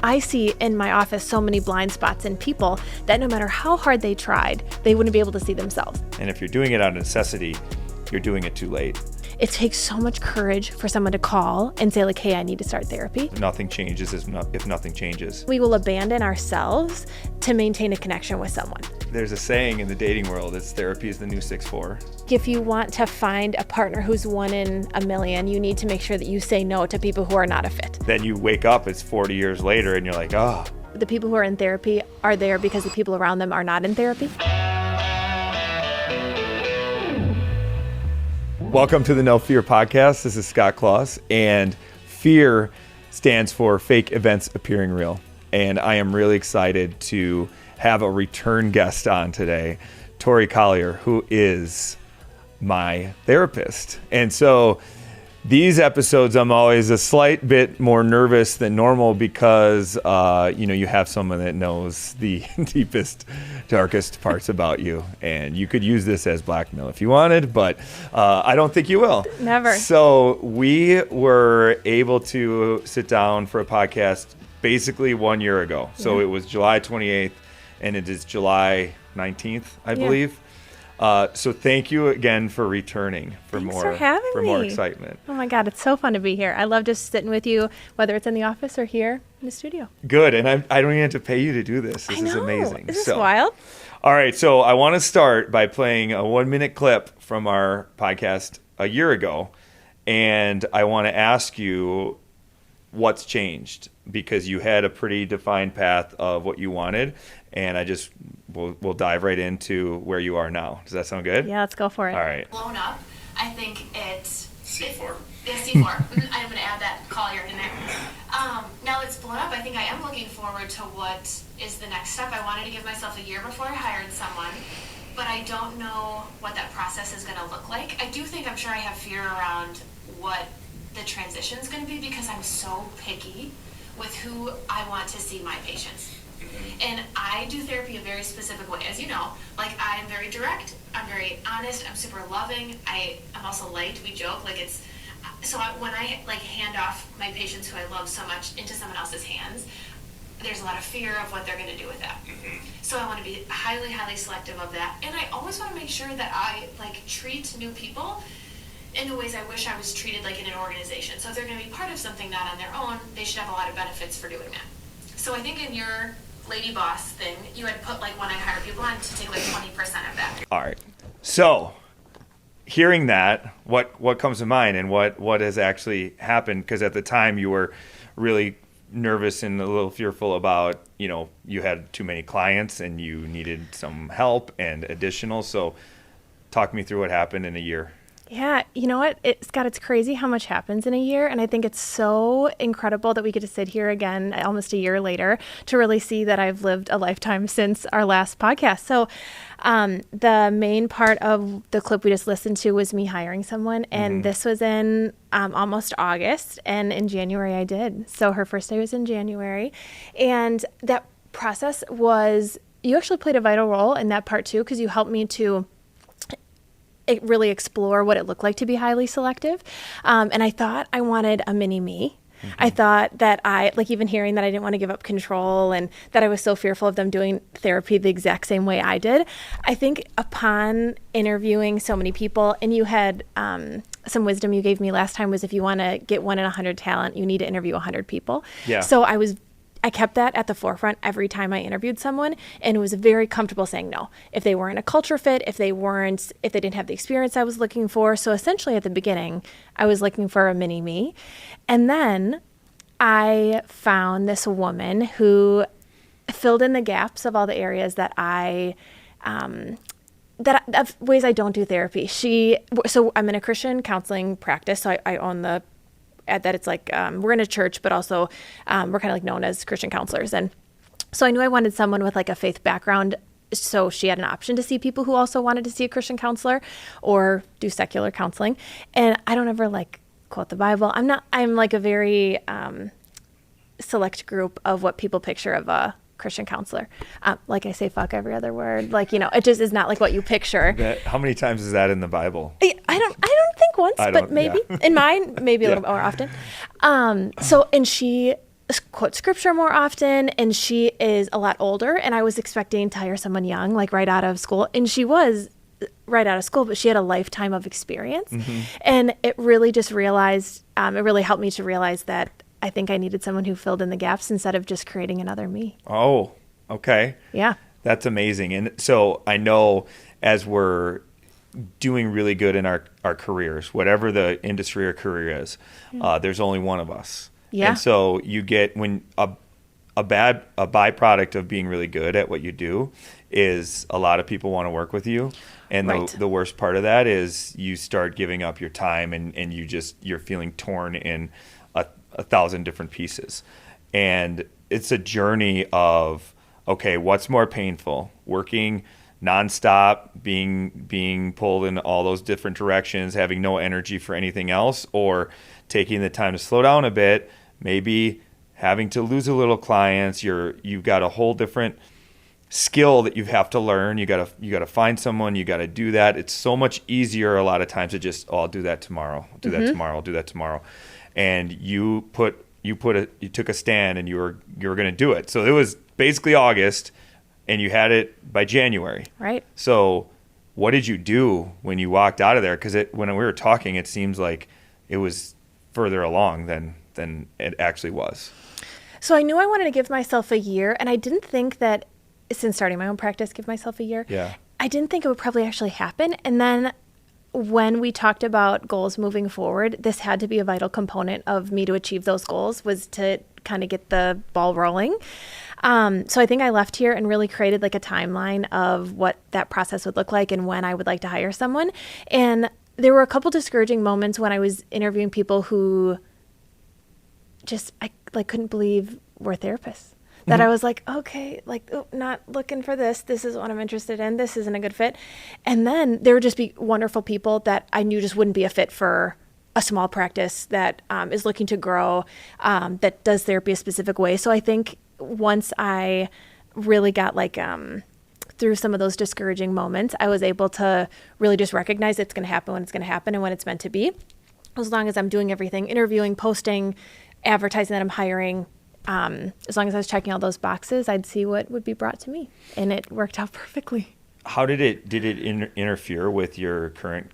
I see in my office so many blind spots in people that no matter how hard they tried, they wouldn't be able to see themselves. And if you're doing it out of necessity, you're doing it too late. It takes so much courage for someone to call and say like, hey, I need to start therapy. Nothing changes if nothing changes. We will abandon ourselves to maintain a connection with someone. There's a saying in the dating world, it's therapy is the new 6'4". If you want to find a partner who's 1 in a million, you need to make sure that you say no to people who are not a fit. Then you wake up, it's 40 years later, and you're like, oh. The people who are in therapy are there because the people around them are not in therapy. Welcome to the No Fear podcast. This is Scott Claus, and FEAR stands for Fake Events Appearing Real. And I am really excited to have a return guest on today, Tori Colyer, who is my therapist. And so these episodes, I'm always a slight bit more nervous than normal because, you have someone that knows the deepest, darkest parts about you. And you could use this as blackmail if you wanted, but I don't think you will. Never. So we were able to sit down for a podcast basically 1 year ago. So it was July 28th, and it is July 19th, I believe. So thank you again for returning for Thanks more for having me. more excitement. Oh my God, it's so fun to be here. I love just sitting with you, whether it's in the office or here in the studio. Good, and I don't even have to pay you to do this. This is amazing. Is this wild? All right, so I want to start by playing a 1-minute clip from our podcast a year ago, and I want to ask you what's changed, because you had a pretty defined path of what you wanted, and we'll dive right into where you are now. Does that sound good? Yeah, let's go for it. All right. Blown up. I think it's C4. C4. I'm going to add that Collier in there. Now that it's blown up, I think I am looking forward to what is the next step. I wanted to give myself a year before I hired someone, but I don't know what that process is going to look like. I'm sure I have fear around what the transition is going to be, because I'm so picky with who I want to see my patients. And I do therapy a very specific way, as you know. Like, I am very direct, I'm very honest, I'm super loving, I'm also light, we joke, when I hand off my patients who I love so much into someone else's hands, there's a lot of fear of what they're going to do with that. So I want to be highly, highly selective of that. And I always want to make sure that I treat new people in the ways I wish I was treated in an organization. So if they're going to be part of something not on their own, they should have a lot of benefits for doing that. So I think in your lady boss thing, you had put when I hire people on to take 20% of that. All right. So hearing that, what comes to mind, and what has actually happened? Because at the time you were really nervous and a little fearful about, you had too many clients and you needed some help and additional. So talk me through what happened in a year. Yeah, you know what, Scott, it's crazy how much happens in a year, and I think it's so incredible that we get to sit here again almost a year later to really see that I've lived a lifetime since our last podcast. So the main part of the clip we just listened to was me hiring someone, and this was in almost August, and in January I did. So her first day was in January, and that process was, you actually played a vital role in that part too, because you helped me to really explore what it looked like to be highly selective. And I thought I wanted a mini me. I thought that even hearing that I didn't want to give up control and that I was so fearful of them doing therapy the exact same way I did. I think upon interviewing so many people, and you had some wisdom you gave me last time was, if you want to get 1 in 100 talent, you need to interview 100 people. Yeah. So I kept that at the forefront every time I interviewed someone, and was very comfortable saying no if they weren't a culture fit, if they didn't have the experience I was looking for. So essentially at the beginning, I was looking for a mini me. And then I found this woman who filled in the gaps of all the areas that of ways I don't do therapy. So I'm in a Christian counseling practice, so I own the that it's we're in a church, but also we're kind of known as Christian counselors. And so I knew I wanted someone with a faith background, so she had an option to see people who also wanted to see a Christian counselor or do secular counseling. And I don't ever quote the Bible. I'm a very select group of what people picture of a Christian counselor. I say fuck every other word. It just is not what you picture. How many times is that in the Bible? I don't think once, but maybe in mine, maybe a little more often. And she quote scripture more often, and she is a lot older, and I was expecting to hire someone young, like right out of school, and she was right out of school, but she had a lifetime of experience. And it really just realized, it really helped me to realize that I think I needed someone who filled in the gaps instead of just creating another me. Oh, okay. Yeah. That's amazing. And so I know as we're doing really good in our careers, whatever the industry or career is, there's only one of us. Yeah. And so you get when a byproduct of being really good at what you do is a lot of people want to work with you. And Right. the worst part of that is you start giving up your time and you're feeling torn in a thousand different pieces. And it's a journey of, okay, what's more painful? Working nonstop, being pulled in all those different directions, having no energy for anything else, or taking the time to slow down a bit, maybe having to lose a little clients. You've got a whole different skill that you have to learn. You got to find someone, you got to do that. It's so much easier a lot of times to just, I'll do that tomorrow. I'll do that tomorrow. I'll do that tomorrow. And you took a stand and you were going to do it. So it was basically August and you had it by January. Right. So what did you do when you walked out of there? Because when we were talking, it seems like it was further along than it actually was. So I knew I wanted to give myself a year, and I didn't think that since starting my own practice, give myself a year. Yeah. I didn't think it would probably actually happen. And then when we talked about goals moving forward, this had to be a vital component of me to achieve those goals, was to kind of get the ball rolling. So I think I left here and really created like a timeline of what that process would look like and when I would like to hire someone. And there were a couple discouraging moments when I was interviewing people who just, I like couldn't believe were therapists. That I was like, okay, like, oh, not looking for this. This is what I'm interested in. This isn't a good fit. And then there would just be wonderful people that I knew just wouldn't be a fit for a small practice that is looking to grow, that does therapy a specific way. So I think once I really got like through some of those discouraging moments, I was able to really just recognize it's going to happen when it's going to happen and when it's meant to be. As long as I'm doing everything, interviewing, posting, advertising that I'm hiring, as long as I was checking all those boxes, I'd see what would be brought to me, and it worked out perfectly. How did it interfere with your current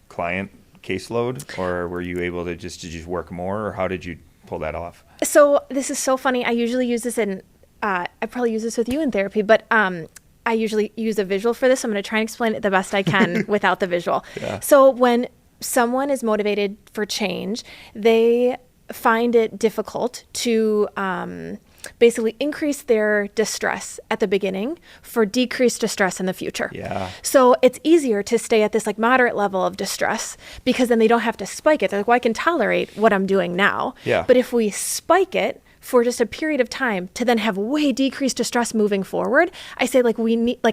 client caseload, or were you able to just work more, or how did you pull that off? So this is so funny. I usually use this I probably use this with you in therapy, but I usually use a visual for this. I'm going to try and explain it the best I can without the visual. Yeah. So when someone is motivated for change, they find it difficult to basically increase their distress at the beginning for decreased distress in the future. Yeah. So it's easier to stay at this like moderate level of distress because then they don't have to spike it. They're like, well, I can tolerate what I'm doing now. Yeah. But if we spike it for just a period of time to then have way decreased distress moving forward, I say like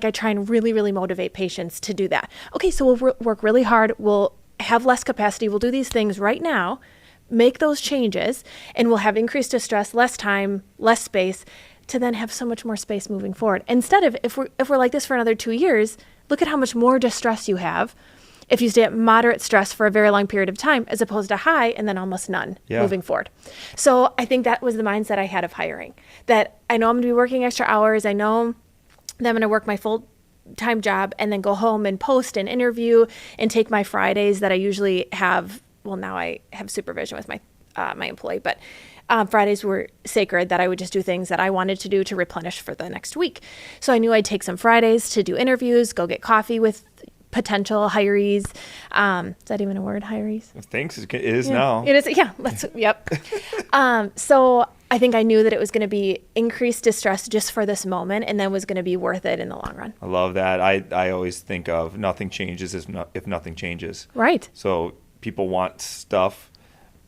I try and really, really motivate patients to do that. Okay, so we'll work really hard. We'll have less capacity. We'll do these things right now, make those changes, and we'll have increased distress, less time, less space, to then have so much more space moving forward. Instead of, if we're like this for another 2 years, look at how much more distress you have if you stay at moderate stress for a very long period of time, as opposed to high and then almost none moving forward. So I think that was the mindset I had of hiring, that I know I'm going to be working extra hours. I know that I'm going to work my full-time job and then go home and post and interview and take my Fridays that I usually have. Well, now I have supervision with my employee, but Fridays were sacred, that I would just do things that I wanted to do to replenish for the next week. So I knew I'd take some Fridays to do interviews, go get coffee with potential hirees. Is that even a word, hirees? Thanks. It is now. It is. Yeah. Yep. So I think I knew that it was going to be increased distress just for this moment, and then was going to be worth it in the long run. I love that. I always think of nothing changes if nothing changes. Right. So people want stuff,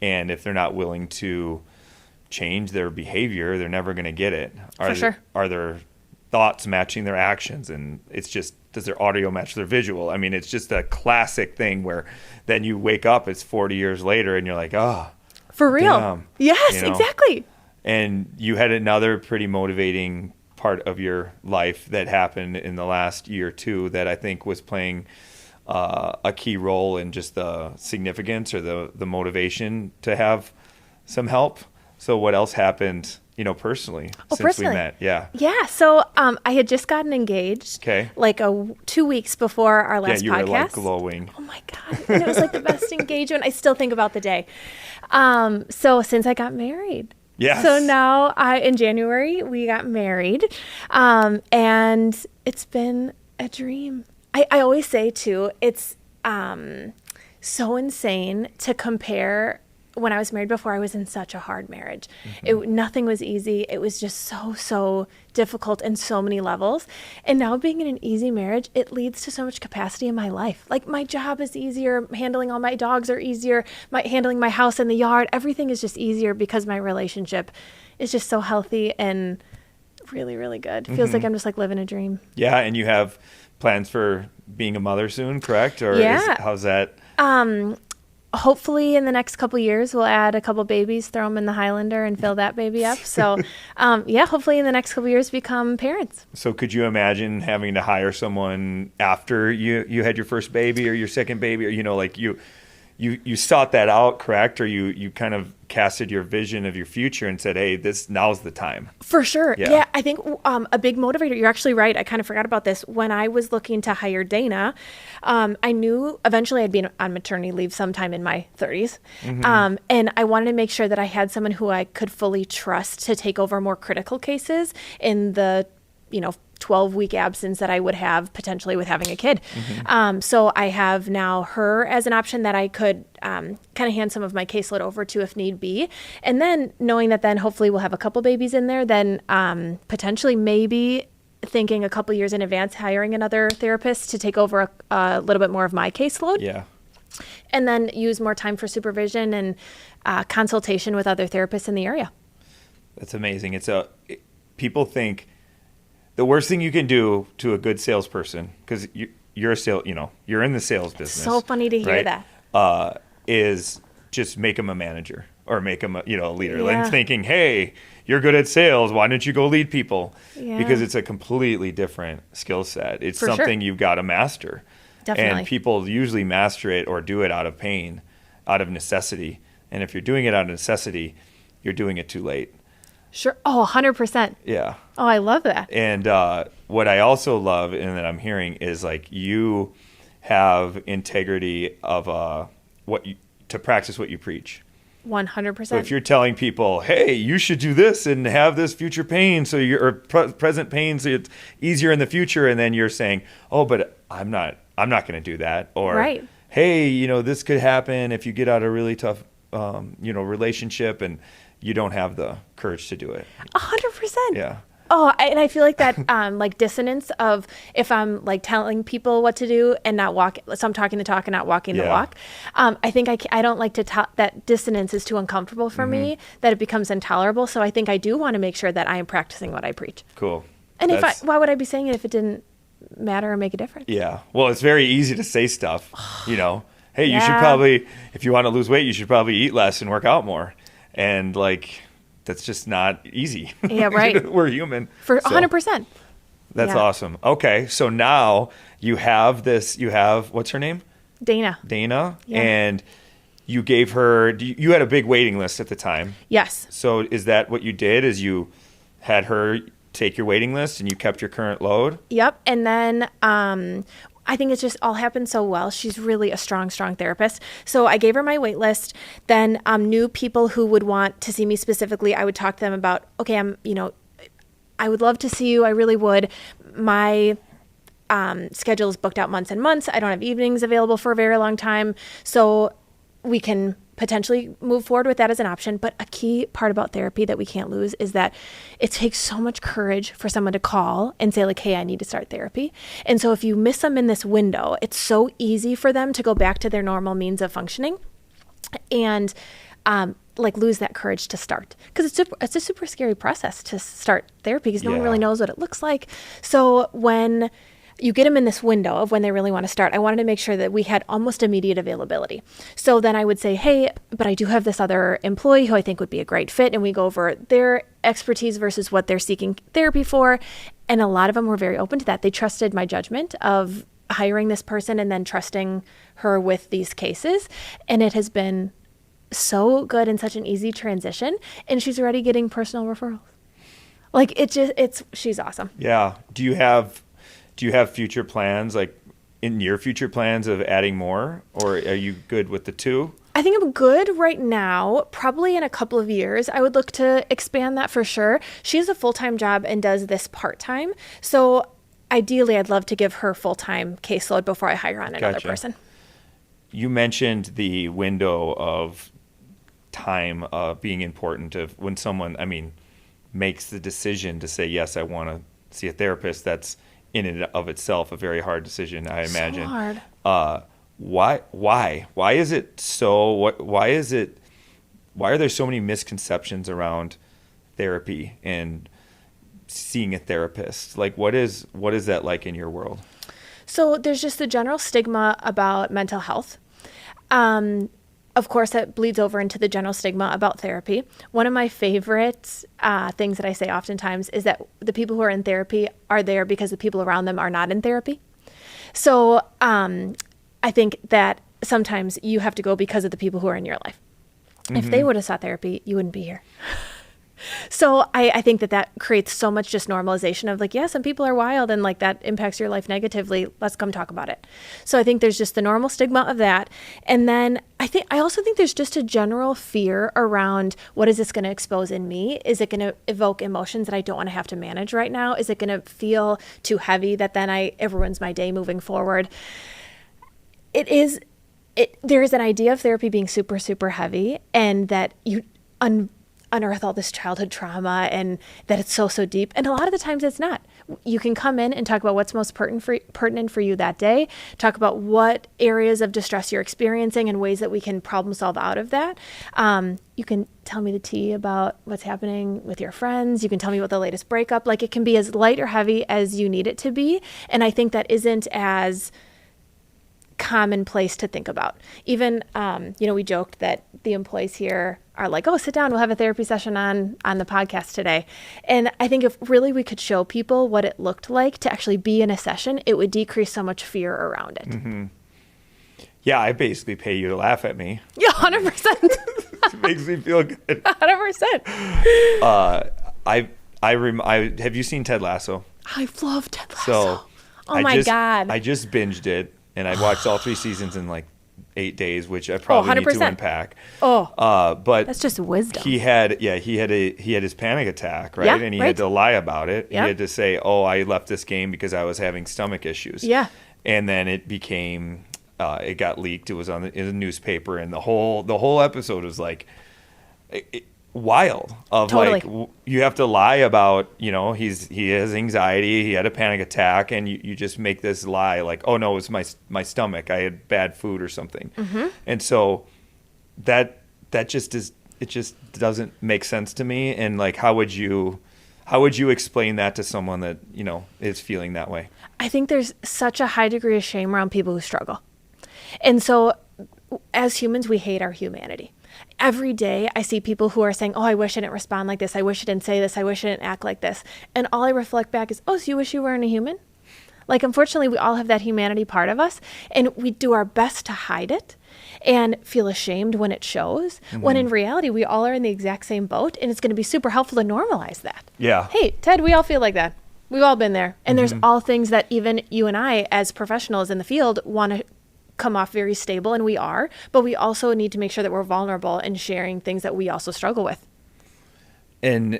and if they're not willing to change their behavior, they're never going to get it. Are their thoughts matching their actions? And it's just, does their audio match their visual? I mean, it's just a classic thing where then you wake up, it's 40 years later, and you're like, oh, for real. Damn. Yes, exactly. And you had another pretty motivating part of your life that happened in the last year or two that I think was playing a key role in just the significance or the motivation to have some help. So what else happened, personally since we met? Yeah. Yeah. So I had just gotten engaged. Okay. Like 2 weeks before our last you podcast. were like glowing. Oh my God. And it was like the best engagement. I still think about the day. So since I got married. Yes. So now in January we got married. And it's been a dream. I always say too, it's so insane to compare. When I was married before, I was in such a hard marriage. Nothing was easy. It was just so difficult in so many levels. And now being in an easy marriage, it leads to so much capacity in my life. Like my job is easier. Handling all my dogs are easier. Handling my house and the yard, everything is just easier because my relationship is just so healthy and really, really good. Feels like I'm just like living a dream. Yeah. And you have plans for being a mother soon, correct? Or how's that? Hopefully in the next couple of years, we'll add a couple babies, throw them in the Highlander and fill that baby up. So, hopefully in the next couple of years, become parents. So could you imagine having to hire someone after you had your first baby or your second baby, or, you sought that out, correct? Or you kind of casted your vision of your future and said, hey, now's the time. For sure. Yeah. I think a big motivator, you're actually right. I kind of forgot about this. When I was looking to hire Dana, I knew eventually I'd be on maternity leave sometime in my 30s. And I wanted to make sure that I had someone who I could fully trust to take over more critical cases in the, 12-week absence that I would have potentially with having a kid. So I have now her as an option that I could kind of hand some of my caseload over to if need be. And then knowing that then hopefully we'll have a couple babies in there, then potentially maybe thinking a couple years in advance, hiring another therapist to take over a little bit more of my caseload. Yeah. And then use more time for supervision and consultation with other therapists in the area. That's amazing. People think the worst thing you can do to a good salesperson, because you're in the sales business. So funny to hear that. Is just make them a manager or make them a leader. Yeah. And thinking, hey, you're good at sales. Why don't you go lead people? Yeah. Because it's a completely different skill set. It's For something sure. you've got to master. Definitely. And people usually master it or do it out of pain, out of necessity. And if you're doing it out of necessity, you're doing it too late. Sure. Oh, 100%. Yeah. Oh, I love that. And what I also love and that I'm hearing is like you have integrity of to practice what you preach. 100%. So if you're telling people, hey, you should do this and have this future pain or present pain so it's easier in the future, and then you're saying, oh, but I'm not going to do that. Or, right. Hey, this could happen if you get out of a really tough relationship and you don't have the courage to do it. 100%. Yeah. Oh, and I feel like that like dissonance of if I'm like telling people what to do and not so I'm talking the talk and not walking the walk. I think I don't like to that dissonance is too uncomfortable for me, that it becomes intolerable. So I think I do want to make sure that I am practicing what I preach. Cool. And why would I be saying it if it didn't matter or make a difference? Yeah. Well, it's very easy to say stuff, hey, you should probably, if you want to lose weight, you should probably eat less and work out more. And that's just not easy. Yeah, right. We're human. For 100%. That's awesome. Okay. So now you have what's her name? Dana. Yeah. And you gave her, you had a big waiting list at the time. Yes. So is that what you did, is you had her take your waiting list and you kept your current load? Yep. And then I think it's just all happened so well. She's really a strong therapist. So I gave her my wait list. Then new people who would want to see me specifically, I would talk to them about, okay, I would love to see you. I really would. My schedule is booked out months and months. I don't have evenings available for a very long time. So we can potentially move forward with that as an option. But a key part about therapy that we can't lose is that it takes so much courage for someone to call and say like, hey, I need to start therapy. And so if you miss them in this window, it's so easy for them to go back to their normal means of functioning and lose that courage to start. Because it's a super scary process to start therapy because no one really knows what it looks like. So when you get them in this window of when they really want to start, I wanted to make sure that we had almost immediate availability. So then I would say, hey, but I do have this other employee who I think would be a great fit. And we go over their expertise versus what they're seeking therapy for. And a lot of them were very open to that. They trusted my judgment of hiring this person and then trusting her with these cases. And it has been so good and such an easy transition. And she's already getting personal referrals. Like she's awesome. Yeah. Do you have future plans, like in your future plans of adding more, or are you good with the two? I think I'm good right now. Probably in a couple of years, I would look to expand that for sure. She has a full-time job and does this part-time. So ideally, I'd love to give her full-time caseload before I hire on another person. You mentioned the window of time being important of when someone, makes the decision to say, yes, I want to see a therapist. That's in and of itself a very hard decision, I imagine. So hard. Why is it so? Why are there so many misconceptions around therapy and seeing a therapist? Like, what is that like in your world? So there's just the general stigma about mental health. Of course, that bleeds over into the general stigma about therapy. One of my favorite things that I say oftentimes is that the people who are in therapy are there because the people around them are not in therapy. So I think that sometimes you have to go because of the people who are in your life. Mm-hmm. If they would have sought therapy, you wouldn't be here. So I think that creates so much just normalization of like, yeah, some people are wild and like that impacts your life negatively. Let's come talk about it. So I think there's just the normal stigma of that. And then I also think there's just a general fear around what is this going to expose in me? Is it going to evoke emotions that I don't want to have to manage right now? Is it going to feel too heavy that then it ruins my day moving forward? There is an idea of therapy being super, super heavy and that you unearth all this childhood trauma and that it's so, so deep. And a lot of the times it's not. You can come in and talk about what's most pertinent for you that day, talk about what areas of distress you're experiencing and ways that we can problem solve out of that. You can tell me the tea about what's happening with your friends. You can tell me about the latest breakup. Like, it can be as light or heavy as you need it to be. And I think that isn't as commonplace to think about. Even, we joked that the employees here are like, oh, sit down, we'll have a therapy session on the podcast today. And I think if really we could show people what it looked like to actually be in a session, it would decrease so much fear around it. Mm-hmm. Yeah, I basically pay you to laugh at me. Yeah, 100%. It makes me feel good. 100%. Have you seen Ted Lasso? I love Ted Lasso. So God. I just binged it, and I watched all 3 seasons in like 8 days, which I probably need to unpack. But that's just wisdom. He had his panic attack, right? Yeah, and he right. had to lie about it. Yeah. He had to say, "Oh, I left this game because I was having stomach issues." Yeah. And then it became, it got leaked. It was in the newspaper, and the whole episode was like, wild. Of totally. Like, you have to lie about, he has anxiety, he had a panic attack, and you just make this lie like, oh no, it's my stomach, I had bad food or something. Mm-hmm. And so that just doesn't make sense to me. And like, how would you explain that to someone that is feeling that way? I think there's such a high degree of shame around people who struggle. And so as humans, we hate our humanity. Every day I see people who are saying, oh, I wish I didn't respond like this. I wish I didn't say this. I wish I didn't act like this. And all I reflect back is, oh, so you wish you weren't a human? Like, unfortunately, we all have that humanity part of us, and we do our best to hide it and feel ashamed when it shows, mm-hmm. when in reality, we all are in the exact same boat, and it's going to be super helpful to normalize that. Yeah. Hey, Ted, we all feel like that. We've all been there. And mm-hmm. there's all things that even you and I, as professionals in the field, want to come off very stable, and we are, but we also need to make sure that we're vulnerable and sharing things that we also struggle with. And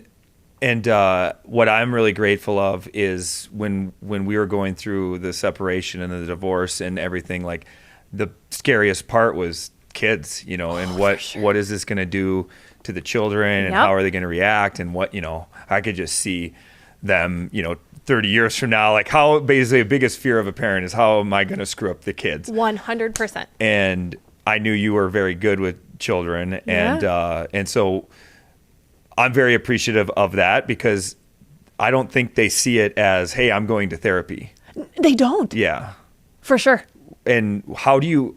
what I'm really grateful of is when we were going through the separation and the divorce and everything, like, the scariest part was kids, and what is this going to do to the children, and yep. how are they going to react, and what, I could just see them, 30 years from now, like, how basically the biggest fear of a parent is, how am I going to screw up the kids? 100%. And I knew you were very good with children. Yeah. And so I'm very appreciative of that, because I don't think they see it as, hey, I'm going to therapy. They don't. Yeah. For sure. And how do you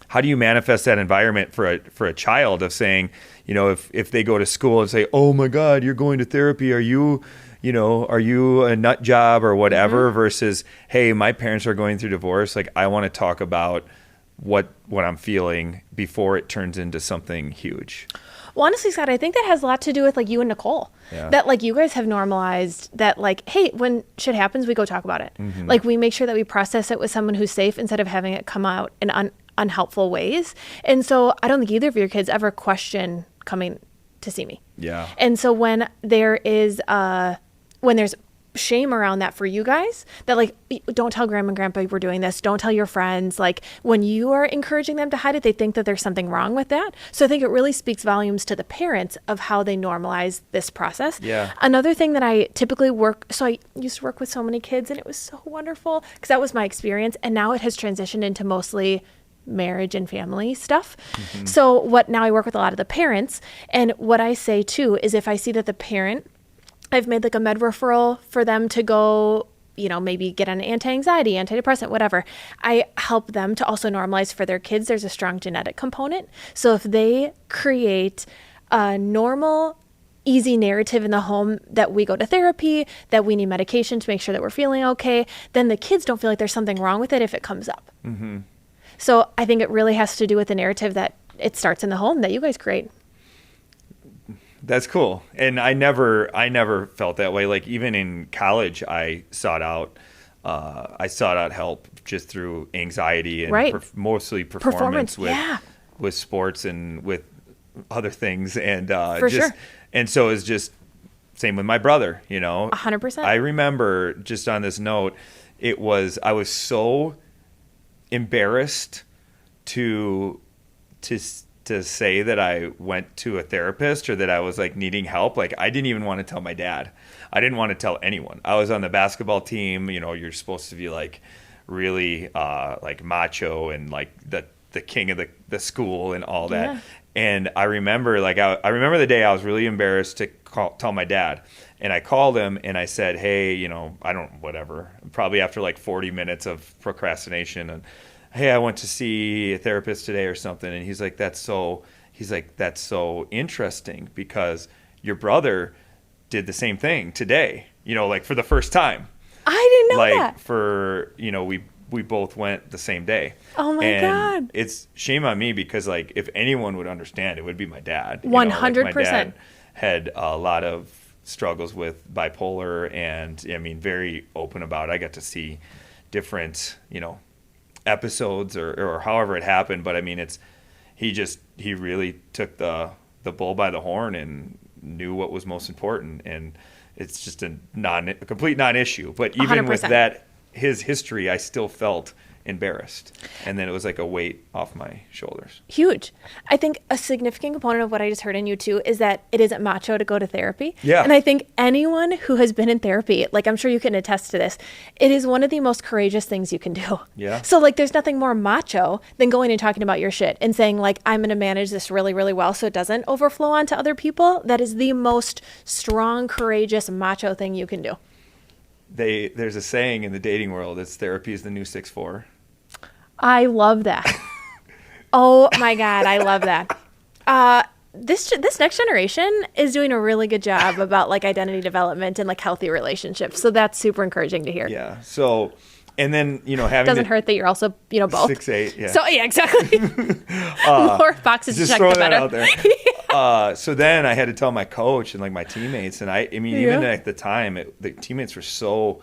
manifest that environment for a child of saying, if they go to school and say, oh my God, you're going to therapy, are you a nut job or whatever, mm-hmm. versus, hey, my parents are going through divorce. Like, I want to talk about what I'm feeling before it turns into something huge. Well, honestly, Scott, I think that has a lot to do with like you and Nicole. Yeah. That like you guys have normalized that like, hey, when shit happens, we go talk about it. Like we make sure that we process it with someone who's safe instead of having it come out in unhelpful ways. And so I don't think either of your kids ever question coming to see me. Yeah. And so when there's shame around that for you guys, that like, don't tell grandma and grandpa we're doing this, don't tell your friends, like when you are encouraging them to hide it, they think that there's something wrong with that. So I think it really speaks volumes to the parents of how they normalize this process. Yeah. Another thing that I typically so I used to work with so many kids and it was so wonderful because that was my experience, and now it has transitioned into mostly marriage and family stuff. So now I work with a lot of the parents, and what I say too is if I see that the parent, I've made like a med referral for them to go, maybe get on anti-anxiety, antidepressant, whatever. I help them to also normalize for their kids. There's a strong genetic component. So if they create a normal, easy narrative in the home that we go to therapy, that we need medication to make sure that we're feeling okay, then the kids don't feel like there's something wrong with it if it comes up. So I think it really has to do with the narrative that it starts in the home that you guys create. That's cool. And I never felt that way. Like even in college, I sought out help just through anxiety and mostly performance with sports and with other things. And sure. And so it's just same with my brother, 100%. I remember just on this note, I was so embarrassed to say that I went to a therapist or that I was like needing help. Like I didn't even want to tell my dad. I didn't want to tell anyone. I was on the basketball team. You're supposed to be like really like macho and like the king of the school and all that. Yeah. And I remember I remember the day I was really embarrassed to tell my dad. And I called him and I said, hey, probably after like 40 minutes of procrastination, and hey, I went to see a therapist today or something. And he's like, that's so interesting because your brother did the same thing today, like for the first time. I didn't know that. Like for, we both went the same day. Oh my God. It's shame on me because like if anyone would understand, it would be my dad. 100%. My dad had a lot of struggles with bipolar and very open about it. I got to see different, episodes or however it happened, but he really took the bull by the horn and knew what was most important, and it's just a complete non-issue. But even 100%. with that, his history, I still felt embarrassed, and then it was like a weight off my shoulders. Huge. I think a significant component of what I just heard in you too is that it isn't macho to go to therapy. Yeah. And I think anyone who has been in therapy, like I'm sure you can attest to this, it is one of the most courageous things you can do. Yeah. So like there's nothing more macho than going and talking about your shit and saying like, I'm going to manage this really, really well so it doesn't overflow onto other people. That is the most strong, courageous, macho thing you can do. There's a saying in the dating world, it's therapy is the new 6'4". I love that. Oh my God, I love that. This next generation is doing a really good job about like identity development and like healthy relationships. So that's super encouraging to hear. Yeah. So, and then, having doesn't hurt that you're also, both 6'8". Yeah. So yeah, exactly. More boxes to just check, throw the that better. out there. So then I had to tell my coach and like my teammates, and even at the time, the teammates were so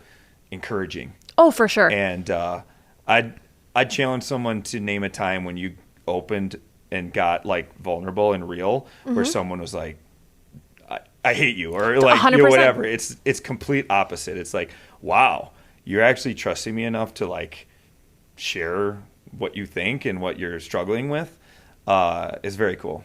encouraging. Oh, for sure. And I'd challenge someone to name a time when you opened and got like vulnerable and real, where someone was like, I hate you, or like 100%. Whatever. It's complete opposite. It's like, wow, you're actually trusting me enough to like share what you think and what you're struggling with. Is very cool.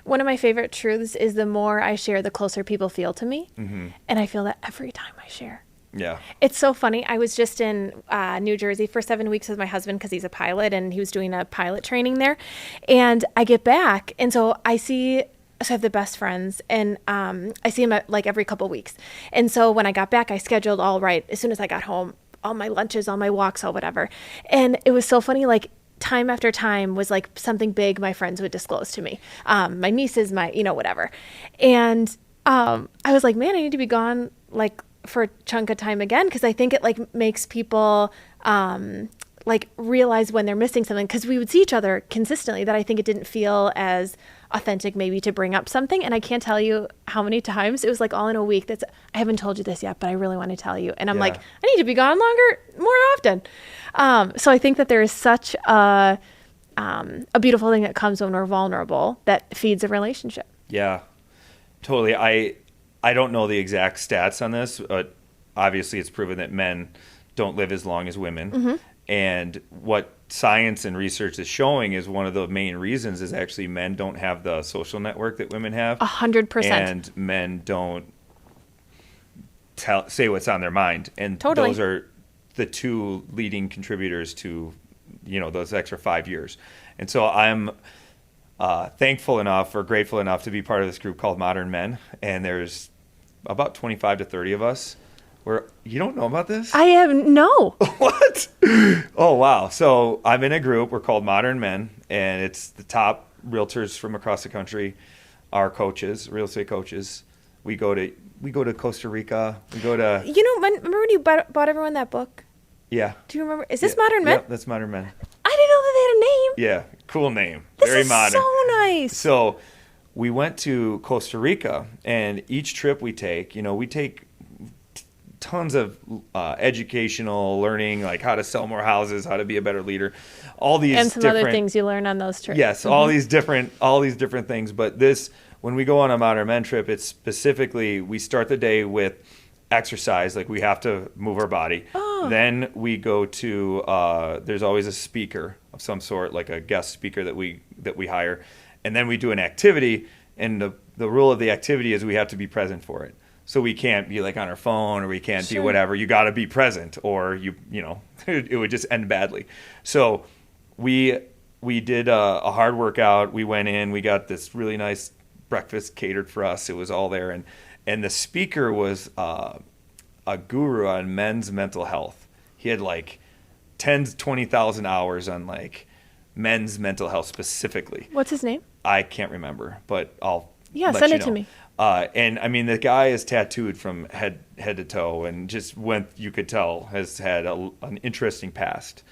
One of my favorite truths is the more I share, the closer people feel to me. And I feel that every time I share. Yeah. It's so funny. I was just in New Jersey for 7 weeks with my husband because he's a pilot and he was doing a pilot training there. And I get back. And so I have the best friends, and I see him like every couple weeks. And so when I got back, I scheduled all right. As soon as I got home, all my lunches, all my walks, all whatever. And it was so funny. Like time after time was like something big my friends would disclose to me. My nieces, whatever. And I was like, man, I need to be gone like for a chunk of time again, because I think it like makes people like realize when they're missing something, because we would see each other consistently, that I think it didn't feel as authentic maybe to bring up something. And I can't tell you how many times it was like all in a week that's, I haven't told you this yet, but I really want to tell you. And I'm like, I need to be gone more often. So I think that there is such a beautiful thing that comes when we're vulnerable that feeds a relationship. Yeah, totally. I don't know the exact stats on this, but obviously it's proven that men don't live as long as women. Mm-hmm. And what science and research is showing is one of the main reasons is actually men don't have the social network that women have. 100%. And men don't say what's on their mind. And totally. Those are the two leading contributors to, those extra 5 years. And so I'm thankful enough or grateful enough to be part of this group called Modern Men. And there's about 25 to 30 of us. You don't know about this? I have no. What? Oh, wow. So I'm in a group. We're called Modern Men, and it's the top realtors from across the country, our coaches, real estate coaches. We go to Costa Rica. We go to. Remember when you bought everyone that book? Yeah. Do you remember? Is this Modern Men? Yeah, that's Modern Men. I didn't know that they had a name. Yeah, cool name. This Very is modern. So nice. So we went to Costa Rica, and each trip we take, we take tons of educational learning, like how to sell more houses, how to be a better leader, all these and some other things you learn on those trips. Yes, all these different things. But when we go on a Modern Men trip, it's specifically we start the day with exercise, like we have to move our body. Oh. Then we go to there's always a speaker of some sort, like a guest speaker that we hire, and then we do an activity. And the rule of the activity is we have to be present for it. So we can't be like on our phone or we can't do whatever. You got to be present or it would just end badly. So we did a hard workout. We went in, we got this really nice breakfast catered for us. It was all there. And the speaker was a guru on men's mental health. He had like 10,000 to 20,000 hours on like men's mental health specifically. What's his name? I can't remember, but I'll send it to me. And I mean, the guy is tattooed from head to toe, and just you could tell has had an interesting past.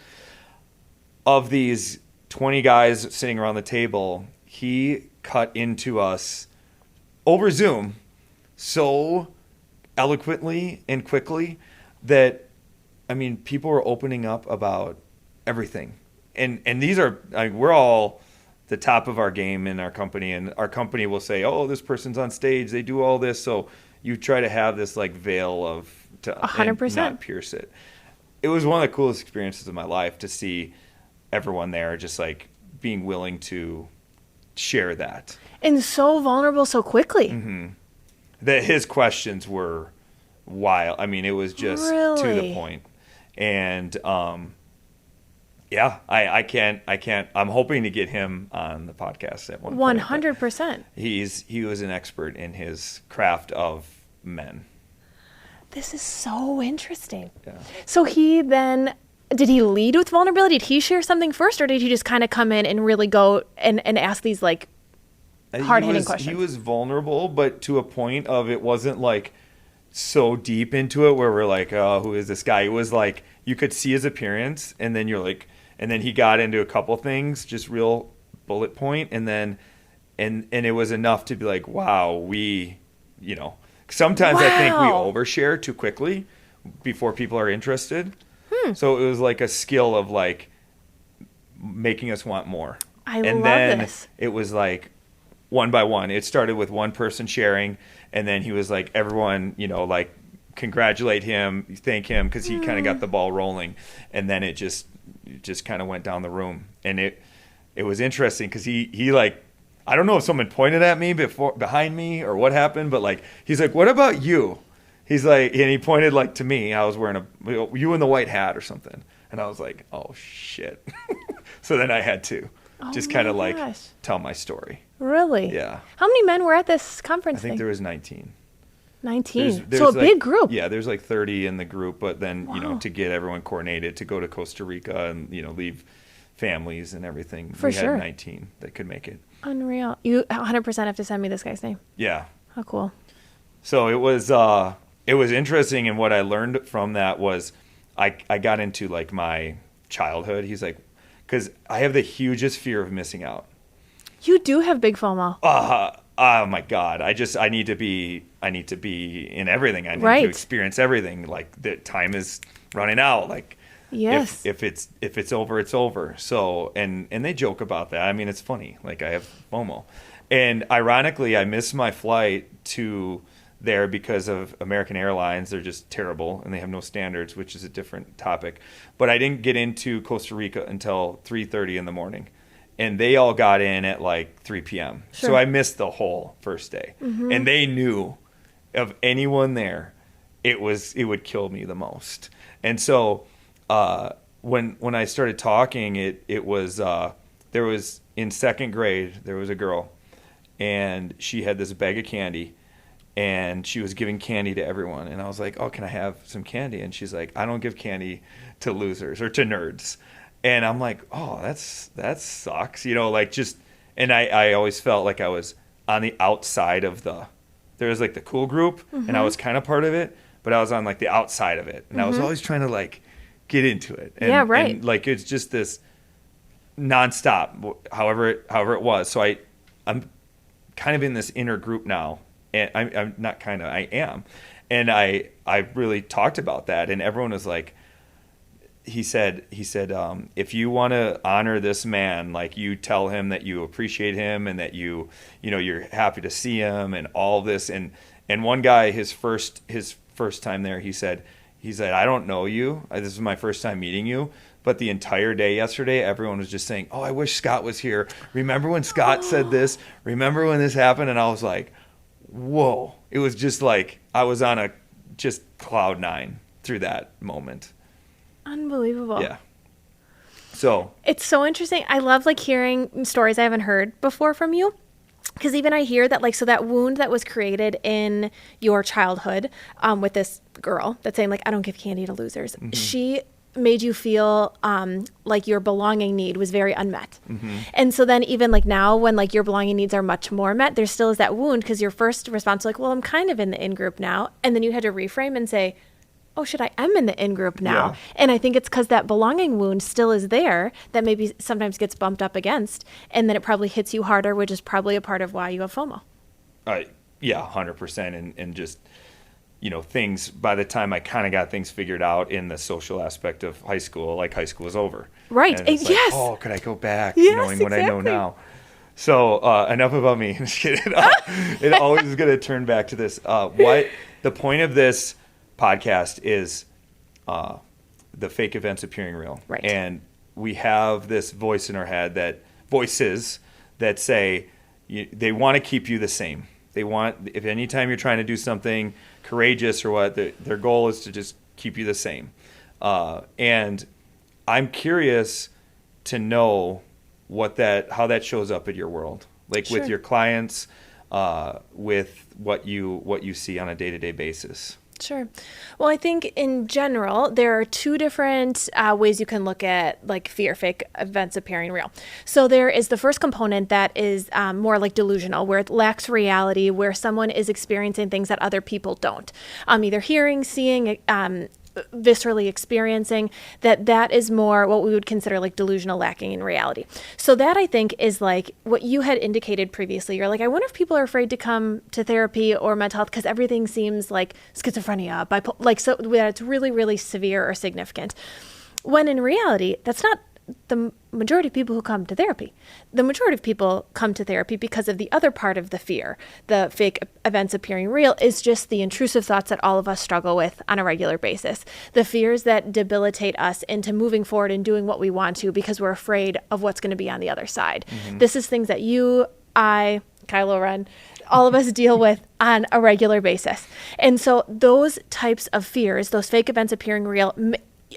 Of these 20 guys sitting around the table, he cut into us over Zoom so eloquently and quickly that, I mean, people were opening up about everything. And these are, we're all the top of our game in our company, and our company will say, oh, this person's on stage, they do all this. So you try to have this like veil to 100%. not pierce it. It was one of the coolest experiences of my life to see everyone there just like being willing to share that. And so vulnerable so quickly. Mm-hmm. That his questions were wild. I mean, it was just really? To the point. And yeah, I can't. I'm hoping to get him on the podcast at one point. 100%. He was an expert in his craft of men. This is so interesting. Yeah. So did he lead with vulnerability? Did he share something first, or did he just kind of come in and really go and ask these like hard-hitting questions? He was vulnerable, but to a point of it wasn't like so deep into it where we're like, oh, who is this guy? It was like you could see his appearance, and then you're like, and then he got into a couple things, just real bullet point, and then and it was enough to be like, wow, sometimes I think we overshare too quickly before people are interested. So it was like a skill of like making us want more. And then this. It was like one by one. It started with one person sharing, and then he was like, everyone, like congratulate him, thank him, because he kind of got the ball rolling, and then it just kind of went down the room. And it was interesting because he like, I don't know if someone pointed at me behind me or what happened, but like he's like, what about you? He's like, and he pointed like to me. I was wearing you in the white hat or something, and I was like, oh shit. So then I had to just kind of like tell my story. Really? Yeah. How many men were at this conference? I think there was 19. 19. There's so a like, big group. Yeah, there's like 30 in the group, but then to get everyone coordinated to go to Costa Rica and leave families and everything. We had 19 that could make it. Unreal. You 100% have to send me this guy's name. Yeah. How cool. So it was interesting, and what I learned from that was I got into like my childhood. He's like, because I have the hugest fear of missing out. You do have big FOMO. Oh my God. I need to be in everything. I need Right. to experience everything. Like the time is running out. Like Yes. if it's over, it's over. So, and they joke about that. I mean, it's funny. Like I have FOMO. And ironically, I missed my flight to there because of American Airlines. They're just terrible and they have no standards, which is a different topic. But I didn't get into Costa Rica until 3:30 in the morning. And they all got in at like 3 p.m. Sure. So I missed the whole first day. Mm-hmm. And they knew of anyone there, it would kill me the most. And so when I started talking, it was there was in second grade, there was a girl and she had this bag of candy and she was giving candy to everyone. And I was like, oh, can I have some candy? And she's like, I don't give candy to losers or to nerds. And I'm like, oh, that sucks, like just, and I always felt like I was on the outside of there was like the cool group and I was kind of part of it, but I was on like the outside of it. And I was always trying to like get into it. And, yeah, right. And like, it's just this nonstop, however it was. So I'm kind of in this inner group now and I'm not kind of, I am. And I really talked about that and everyone was like, he said, if you want to honor this man, like you tell him that you appreciate him and that you're happy to see him and all this. And one guy, his first time there, he said, I don't know you. This is my first time meeting you. But the entire day yesterday, everyone was just saying, oh, I wish Scott was here. Remember when Scott said this? Remember when this happened? And I was like, whoa. It was just like I was on a just cloud nine through that moment. Unbelievable. Yeah. So it's so interesting. I love like hearing stories I haven't heard before from you. Because even I hear that, like, so that wound that was created in your childhood with this girl that's saying, like, I don't give candy to losers. Mm-hmm. She made you feel like your belonging need was very unmet. Mm-hmm. And so then even like now when like your belonging needs are much more met, there still is that wound because your first response was like, well, I'm kind of in the in-group now. And then you had to reframe and say, oh shit, I am in the in-group now. Yeah. And I think it's because that belonging wound still is there that maybe sometimes gets bumped up against. And then it probably hits you harder, which is probably a part of why you have FOMO. Yeah, 100%. And just, things, by the time I kind of got things figured out in the social aspect of high school, like high school is over. Right. And it's yes. Like, oh, could I go back knowing what I know now? So enough about me. Just kidding. It always is going to turn back to this. What the point of this podcast is the fake events appearing real. Right. And we have this voice in our head voices that say they want to keep you the same. They want, if anytime you're trying to do something courageous or what, their goal is to just keep you the same. And I'm curious to know how that shows up in your world, like Sure. with your clients, with what you see on a day-to-day basis. Sure. Well, I think in general, there are two different ways you can look at like fear, fake events appearing real. So there is the first component that is more like delusional, where it lacks reality, where someone is experiencing things that other people don't. Either hearing, seeing, viscerally experiencing, that is more what we would consider like delusional, lacking in reality. So that I think is like what you had indicated previously. You're like, I wonder if people are afraid to come to therapy or mental health because everything seems like schizophrenia, bipolar, so that it's really, really severe or significant. When in reality, that's not the majority of people who come to therapy. The majority of people come to therapy because of the other part of the fear. The fake events appearing real is just the intrusive thoughts that all of us struggle with on a regular basis. The fears that debilitate us into moving forward and doing what we want to because we're afraid of what's going to be on the other side. Mm-hmm. This is things that you, I, Kylo Ren, all of us deal with on a regular basis. And so those types of fears, those fake events appearing real,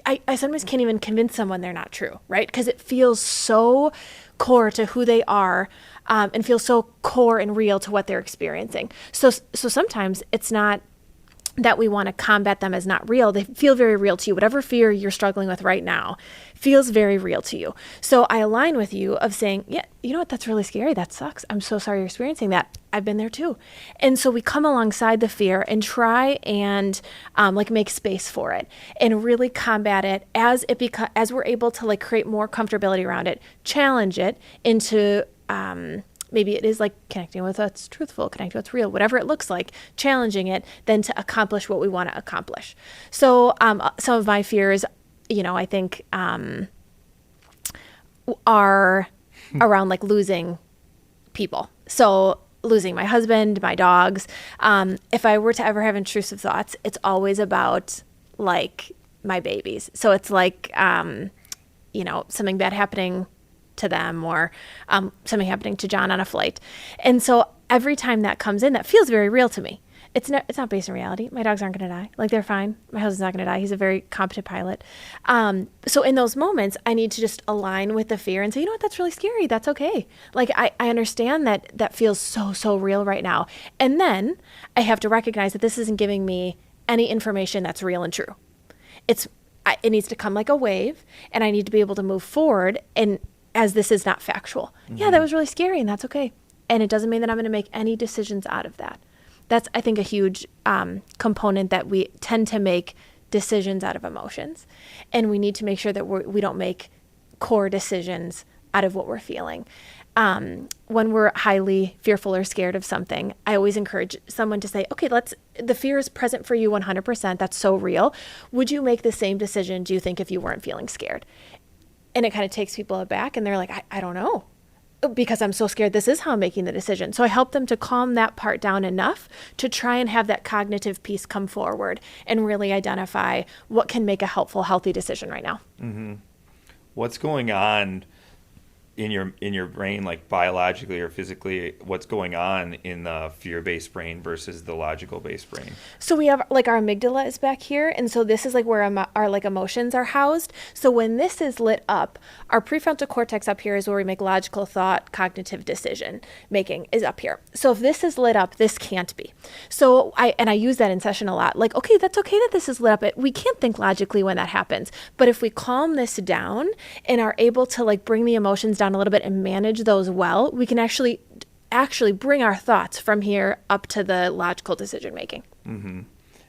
I sometimes can't even convince someone they're not true, right? Because it feels so core to who they are and feels so core and real to what they're experiencing. So sometimes it's not that we want to combat them as not real. They feel very real to you. Whatever fear you're struggling with right now feels very real to you. So I align with you of saying, yeah, you know what? That's really scary. That sucks. I'm so sorry you're experiencing that. I've been there too. And so we come alongside the fear and try and like make space for it and really combat it as as we're able to like create more comfortability around it, challenge it into, maybe it is like connecting with what's truthful, connecting with what's real, whatever it looks like, challenging it then to accomplish what we want to accomplish. So some of my fears, I think are around like losing people. So losing my husband, my dogs. If I were to ever have intrusive thoughts, it's always about like my babies. So it's like, something bad happening to them or something happening to John on a flight. And so every time that comes in, that feels very real to me. It's not based in reality. My dogs aren't going to die. Like they're fine. My husband's not going to die. He's a very competent pilot. So in those moments, I need to just align with the fear and say, you know what, that's really scary. That's okay. Like I understand that feels so real right now. And then I have to recognize that this isn't giving me any information that's real and true. It needs to come like a wave, and I need to be able to move forward. And as this is not factual. Mm-hmm. Yeah, that was really scary, and that's okay. And it doesn't mean that I'm going to make any decisions out of that. That's, I think, a huge component that we tend to make decisions out of emotions. And we need to make sure that we don't make core decisions out of what we're feeling. When we're highly fearful or scared of something, I always encourage someone to say, okay, the fear is present for you 100%. That's so real. Would you make the same decision, do you think, if you weren't feeling scared? And it kind of takes people aback and they're like, I don't know, because I'm so scared. This is how I'm making the decision. So I help them to calm that part down enough to try and have that cognitive piece come forward and really identify what can make a helpful, healthy decision right now. Mm-hmm. What's going on in your brain, like biologically or physically? What's going on in the fear-based brain versus the logical-based brain? So we have like our amygdala is back here, and so this is like where our like emotions are housed. So when this is lit up, our prefrontal cortex up here is where we make logical thought, cognitive decision making is up here. So if this is lit up, this can't be. So I use that in session a lot. Like, okay, that's okay that this is lit up. We can't think logically when that happens, but if we calm this down and are able to like bring the emotions down a little bit and manage those well, we can actually bring our thoughts from here up to the logical decision making. Mm-hmm.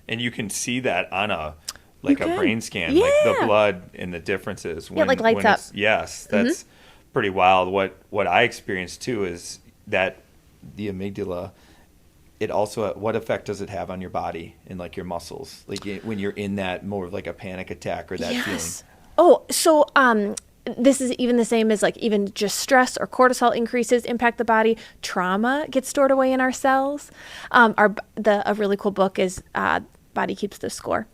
And you can see that on a brain scan, yeah. Like the blood and the differences. When, like lights up. Yes, that's pretty wild. What I experienced too is that the amygdala, it also, what effect does it have on your body and like your muscles? Like when you're in that more of like a panic attack or that feeling. Oh, so this is even the same as like even just stress or cortisol increases impact the body. Trauma gets stored away in our cells. A really cool book is Body Keeps the Score.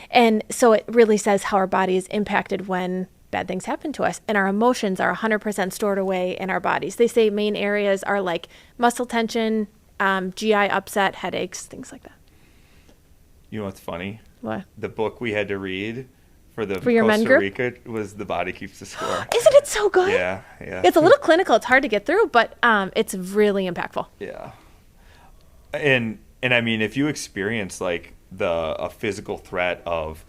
And so it really says how our body is impacted when bad things happen to us. And our emotions are 100% stored away in our bodies. They say main areas are like muscle tension, GI upset, headaches, things like that. You know what's funny? What? The book we had to read for your men Costa group? Rica was The Body Keeps the Score. Isn't it so good? Yeah. It's a little clinical. It's hard to get through, but it's really impactful. Yeah. And I mean, if you experience like a physical threat of,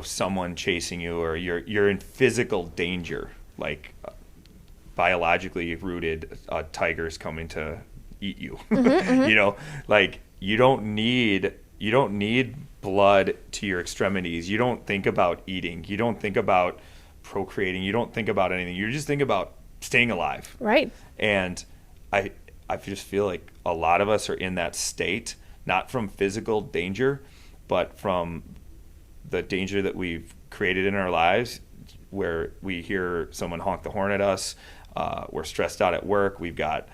someone chasing you, or you're in physical danger, like biologically rooted, tigers coming to eat you. Like you don't need blood to your extremities. You don't think about eating. You don't think about procreating. You don't think about anything. You just think about staying alive. Right. And I just feel like a lot of us are in that state, not from physical danger, but from the danger that we've created in our lives, where we hear someone honk the horn at us. We're stressed out at work. We've got,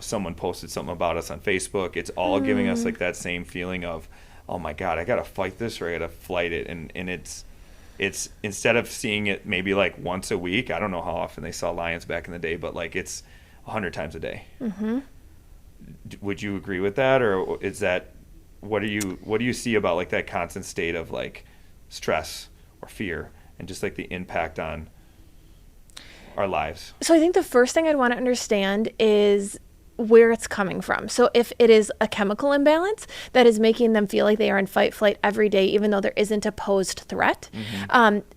someone posted something about us on Facebook. It's all giving us like that same feeling of, oh my God, I got to fight this or I got to fight it. And it's instead of seeing it maybe like once a week, I don't know how often they saw lions back in the day, but like it's 100 times a day. Mm-hmm. Would you agree with that? Or is that, what do you see about like that constant state of like stress or fear and just like the impact on our lives? So I think the first thing I'd want to understand is where it's coming from. So if it is a chemical imbalance that is making them feel like they are in fight flight every day, even though there isn't a posed threat,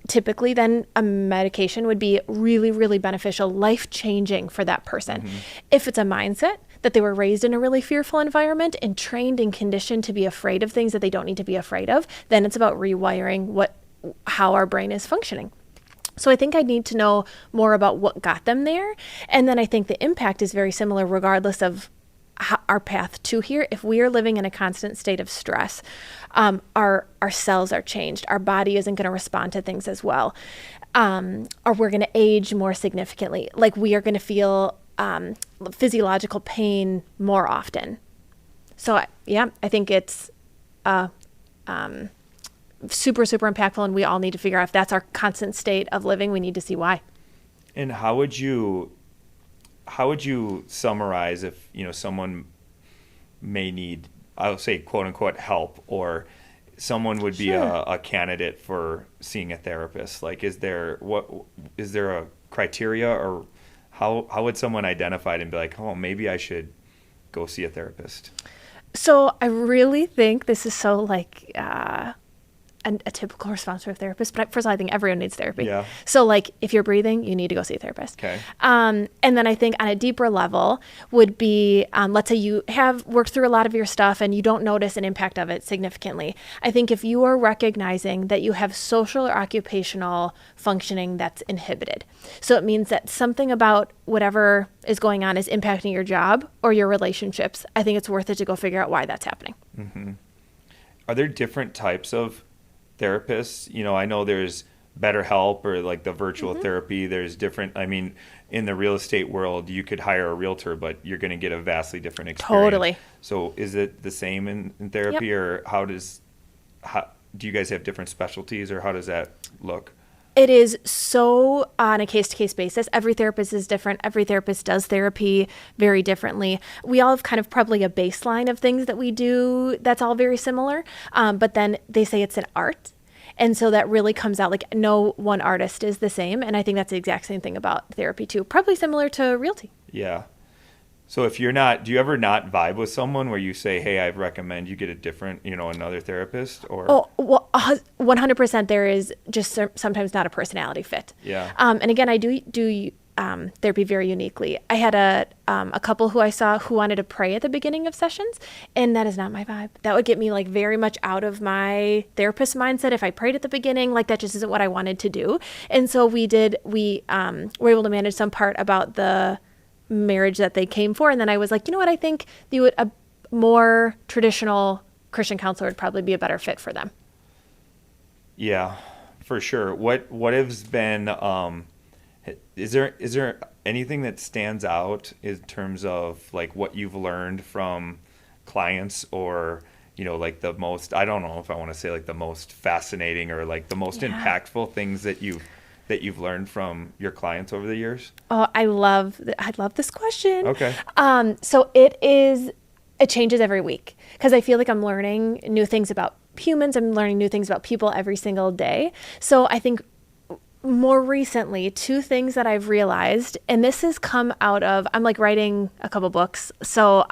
typically then a medication would be really, really beneficial, life-changing for that person. If it's a mindset that they were raised in a really fearful environment and trained and conditioned to be afraid of things that they don't need to be afraid of, then it's about rewiring how our brain is functioning. So I think I need to know more about what got them there. And then I think the impact is very similar regardless of our path to here. If we are living in a constant state of stress, our cells are changed. Our body isn't going to respond to things as well. Or we're going to age more significantly. Like we are going to feel physiological pain more often. So I think it's super, super impactful, and we all need to figure out if that's our constant state of living. We need to see why. And how would you summarize if someone may need, I'll say quote unquote help, or someone would be a candidate for seeing a therapist? Like, is there a criteria, or how would someone identify it and be like, oh, maybe I should go see a therapist? So I really think this is so like a typical response to a therapist, but first of all, I think everyone needs therapy. Yeah. So like if you're breathing, you need to go see a therapist. Okay. And then I think on a deeper level would be, let's say you have worked through a lot of your stuff and you don't notice an impact of it significantly. I think if you are recognizing that you have social or occupational functioning that's inhibited. So it means that something about whatever is going on is impacting your job or your relationships. I think it's worth it to go figure out why that's happening. Mm-hmm. Are there different types of therapists? I know there's BetterHelp or like the virtual therapy. There's different, in the real estate world, you could hire a realtor, but you're going to get a vastly different experience. Totally. So is it the same in therapy, or how do you guys have different specialties, or how does that look? It is so on a case-to-case basis. Every therapist is different. Every therapist does therapy very differently. We all have kind of probably a baseline of things that we do that's all very similar. But then they say it's an art. And so that really comes out like no one artist is the same. And I think that's the exact same thing about therapy too. Probably similar to realty. Yeah. So if you're not, do you ever not vibe with someone where you say, hey, I recommend you get a different, another therapist? Or? Oh, well, 100% there is just sometimes not a personality fit. Yeah. And again, I do therapy very uniquely. I had a couple who I saw who wanted to pray at the beginning of sessions, and that is not my vibe. That would get me like very much out of my therapist mindset if I prayed at the beginning. Like that just isn't what I wanted to do. And so we were able to manage some part about the marriage that they came for. And then I was like, you know what? I think a more traditional Christian counselor would probably be a better fit for them. Yeah, for sure. What has been, is there anything that stands out in terms of like what you've learned from clients, or, like the most, I don't know if I want to say like the most fascinating or like the most impactful things that you've learned from your clients over the years? Oh, I love this question. Okay. So it changes every week because I feel like I'm learning new things about humans. I'm learning new things about people every single day. So I think more recently, two things that I've realized, and this has come out of, I'm like writing a couple books. So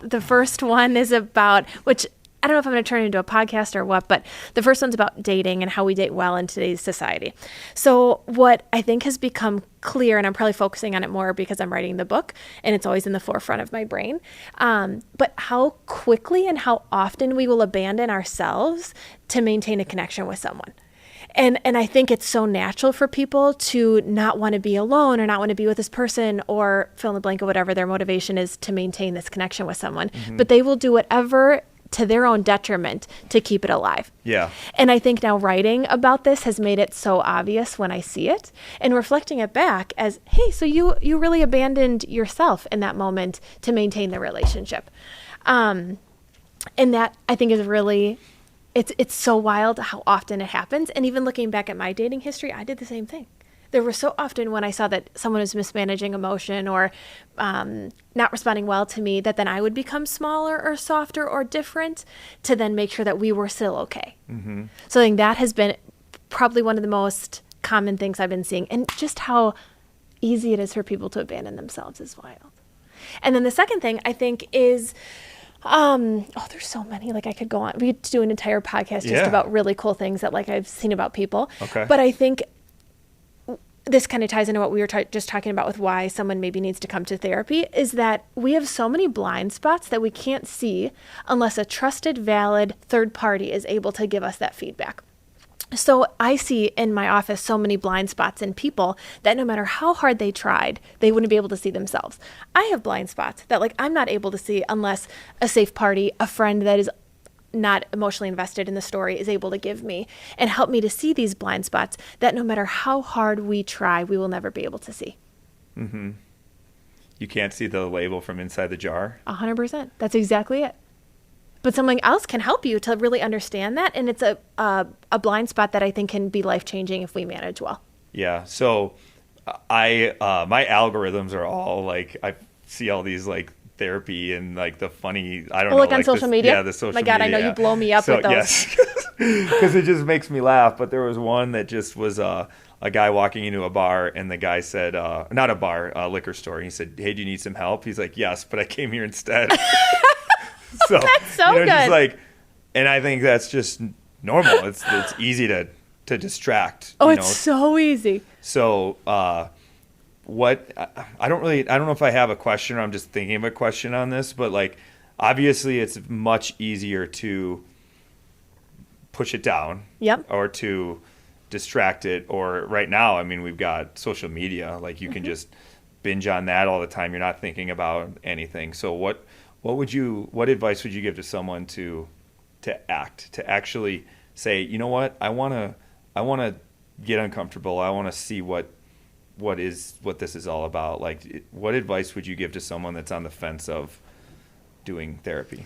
the first one is about, which I don't know if I'm going to turn it into a podcast or what, but the first one's about dating and how we date well in today's society. So what I think has become clear, and I'm probably focusing on it more because I'm writing the book and it's always in the forefront of my brain, but how quickly and how often we will abandon ourselves to maintain a connection with someone. And I think it's so natural for people to not want to be alone or not want to be with this person or fill in the blank of whatever their motivation is to maintain this connection with someone. Mm-hmm. But they will do whatever to their own detriment to keep it alive. Yeah. And I think now writing about this has made it so obvious when I see it, and reflecting it back as, hey, so you really abandoned yourself in that moment to maintain the relationship. And that I think is really, it's so wild how often it happens. And even looking back at my dating history, I did the same thing. There were so often when I saw that someone was mismanaging emotion or not responding well to me, that then I would become smaller or softer or different to then make sure that we were still okay. Mm-hmm. So I think that has been probably one of the most common things I've been seeing. And just how easy it is for people to abandon themselves is wild. And then the second thing I think is, there's so many, like I could go on. We could do an entire podcast just about really cool things that like I've seen about people. Okay. But I think this kind of ties into what we were just talking about with why someone maybe needs to come to therapy, is that we have so many blind spots that we can't see unless a trusted, valid third party is able to give us that feedback. So I see in my office so many blind spots in people that no matter how hard they tried, they wouldn't be able to see themselves. I have blind spots that like I'm not able to see unless a safe party, a friend that is not emotionally invested in the story is able to give me and help me to see these blind spots that no matter how hard we try, we will never be able to see. Mm-hmm. You can't see the label from inside the jar? 100%. That's exactly it. But someone else can help you to really understand that. And it's a blind spot that I think can be life-changing if we manage well. Yeah. So my algorithms are all like, I see all these like therapy and like the funny, I don't know. Like on social media? Yeah, the social media. My God, I know you blow me up with those. Yes. Because it just makes me laugh. But there was one that just was a guy walking into a bar, and the guy said, not a bar, a liquor store. And he said, "Hey, do you need some help?" He's like, "Yes, but I came here instead." So that's so good. Just like, and I think that's just normal. It's easy to distract. Oh, it's so easy. So I don't know if I have a question or I'm just thinking of a question on this, but like obviously it's much easier to push it down. Yep. Or to distract it, or right now, I mean, we've got social media, like you can just binge on that all the time. You're not thinking about anything. So what advice would you give to someone to actually say, you know what, I want to get uncomfortable. I want to see what this is all about. Like, what advice would you give to someone that's on the fence of doing therapy?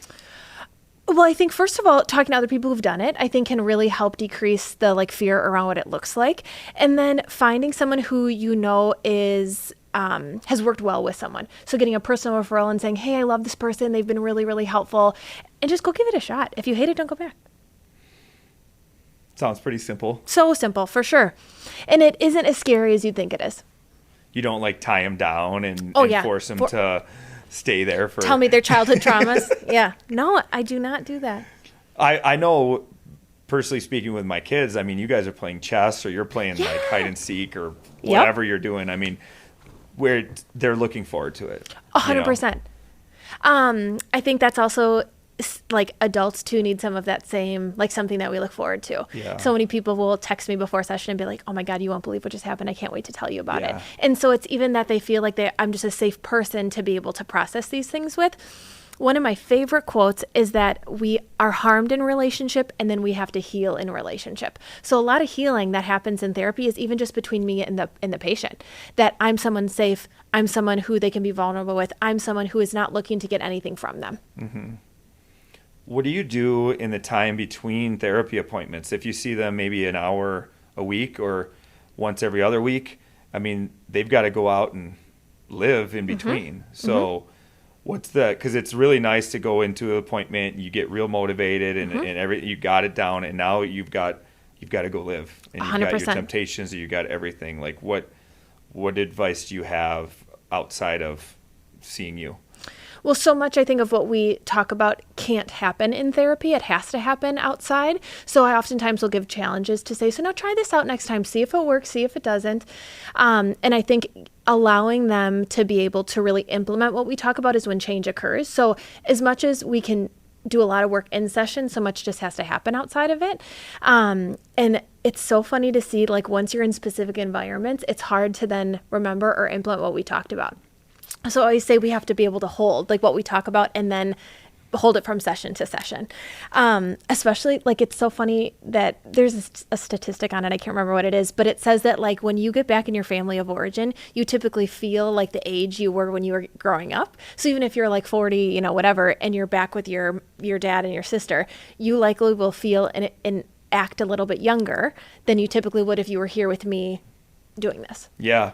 Well, I think first of all, talking to other people who've done it, I think can really help decrease the like fear around what it looks like. And then finding someone who you know is has worked well with someone. So getting a personal referral and saying, "Hey, I love this person. They've been really, really helpful," and just go give it a shot. If you hate it, don't go back. Sounds pretty simple. So simple, for sure. And it isn't as scary as you'd think it is. You don't like tie them down and force them to stay there for... Tell me their childhood traumas. Yeah. No, I do not do that. I know, personally speaking with my kids, I mean, you guys are playing chess or you're playing like hide and seek or whatever you're doing. I mean, where they're looking forward to it. 100%. I think that's also like adults too need some of that same, like something that we look forward to. Yeah. So many people will text me before a session and be like, "Oh my God, you won't believe what just happened. I can't wait to tell you about it." And so it's even that they feel like I'm just a safe person to be able to process these things with. One of my favorite quotes is that we are harmed in relationship and then we have to heal in relationship. So a lot of healing that happens in therapy is even just between me and the patient, that I'm someone safe, I'm someone who they can be vulnerable with, I'm someone who is not looking to get anything from them. Mm-hmm. What do you do in the time between therapy appointments? If you see them maybe an hour a week or once every other week, I mean, they've got to go out and live in between. So because it's really nice to go into an appointment, you get real motivated and you got it down, and now you've got to go live, and you've 100%. got your temptations, and you got everything. Like what advice do you have outside of seeing you? Well, so much I think of what we talk about can't happen in therapy. It has to happen outside. So I oftentimes will give challenges to say, so now try this out next time. See if it works, see if it doesn't. And I think allowing them to be able to really implement what we talk about is when change occurs. So as much as we can do a lot of work in session, so much just has to happen outside of it. And it's so funny to see, like, once you're in specific environments, it's hard to then remember or implement what we talked about. So I always say we have to be able to hold like what we talk about and then hold it from session to session. Especially like, it's so funny that there's a statistic on it. I can't remember what it is, but it says that like when you get back in your family of origin, you typically feel like the age you were when you were growing up. So even if you're like 40, whatever, and you're back with your dad and your sister, you likely will feel and act a little bit younger than you typically would if you were here with me doing this. Yeah.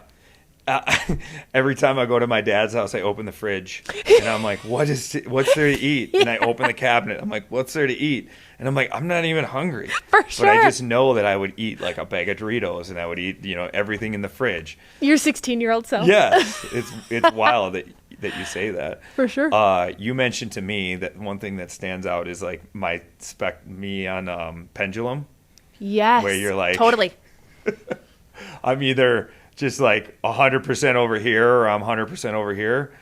Every time I go to my dad's house, I open the fridge and I'm like, what's there to eat? And I open the cabinet. I'm like, what's there to eat? And I'm like, I'm not even hungry. For sure. But I just know that I would eat like a bag of Doritos and I would eat, everything in the fridge. Your 16-year-old self. Yes. It's wild that you say that. For sure. You mentioned to me that one thing that stands out is like me on Pendulum. Yes. Where you're like, totally. I'm either just like 100% over here or I'm 100% over here.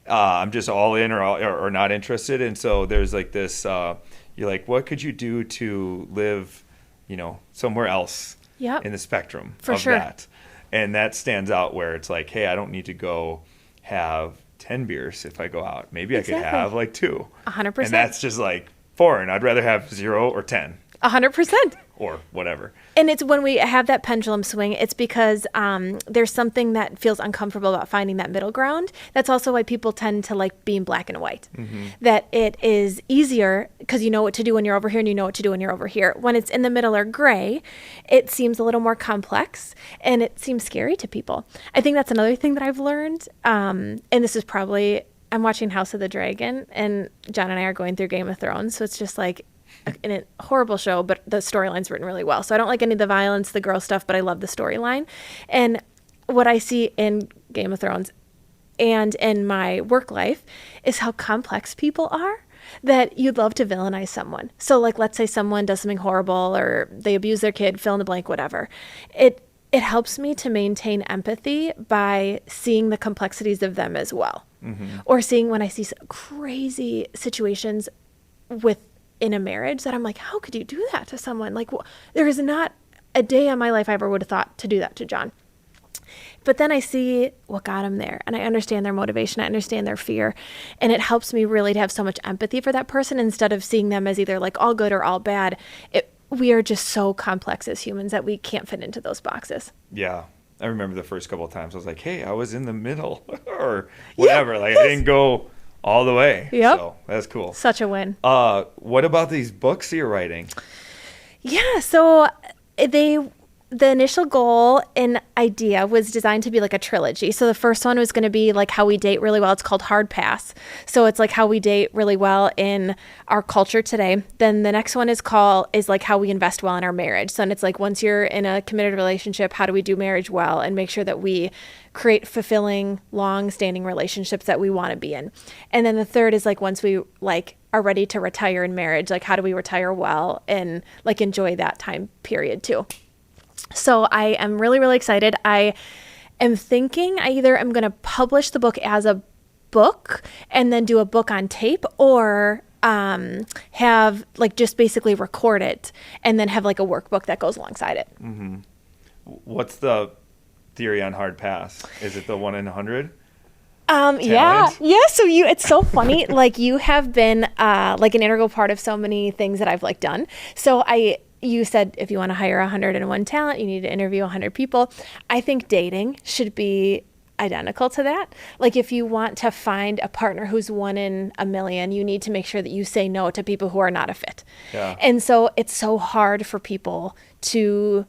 I'm just all in or not interested. And so there's like this, you're like, what could you do to live, somewhere else in the spectrum of that? And that stands out where it's like, hey, I don't need to go have 10 beers if I go out. Maybe I could have like 2. 100%. And that's just like foreign. I'd rather have 0 or 10. 100%. Or whatever. And it's when we have that pendulum swing, it's because there's something that feels uncomfortable about finding that middle ground. That's also why people tend to like being black and white. That it is easier because you know what to do when you're over here and you know what to do when you're over here. When it's in the middle or gray, it seems a little more complex and it seems scary to people. I think that's another thing that I've learned. And this is probably, I'm watching House of the Dragon and John and I are going through Game of Thrones. So it's just like, in a horrible show, but the storyline's written really well. So I don't like any of the violence, the girl stuff, but I love the storyline. And what I see in Game of Thrones and in my work life is how complex people are, that you'd love to villainize someone. So like, let's say someone does something horrible or they abuse their kid, fill in the blank, whatever. It helps me to maintain empathy by seeing the complexities of them as well. Or seeing when I see crazy situations in a marriage that I'm like, how could you do that to someone? Like, there is not a day in my life I ever would have thought to do that to John. But then I see what got him there and I understand their motivation. I understand their fear. And it helps me really to have so much empathy for that person instead of seeing them as either like all good or all bad. We are just so complex as humans that we can't fit into those boxes. Yeah. I remember the first couple of times I was like, hey, I was in the middle or whatever. I didn't go all the way. Yep. So that's cool. Such a win. What about these books you're writing? Yeah. So the initial goal and idea was designed to be like a trilogy. So the first one was going to be like how we date really well. It's called Hard Pass. So it's like how we date really well in our culture today. Then the next one is like how we invest well in our marriage. So and it's like once you're in a committed relationship, how do we do marriage well and make sure that we create fulfilling, long-standing relationships that we want to be in. And then the third is like once we like are ready to retire in marriage, like how do we retire well and like enjoy that time period too. So I am really, really excited. I am thinking I either am going to publish the book as a book and then do a book on tape or have like just basically record it and then have like a workbook that goes alongside it. What's the theory on Hard Pass? Is it the 1 in 100? Yeah. So it's so funny. Like you have been like an integral part of so many things that I've like done. So you said if you want to hire 101 talent, you need to interview 100 people. I think dating should be identical to that. Like if you want to find a partner who's 1 in a million, you need to make sure that you say no to people who are not a fit. Yeah. And so it's so hard for people to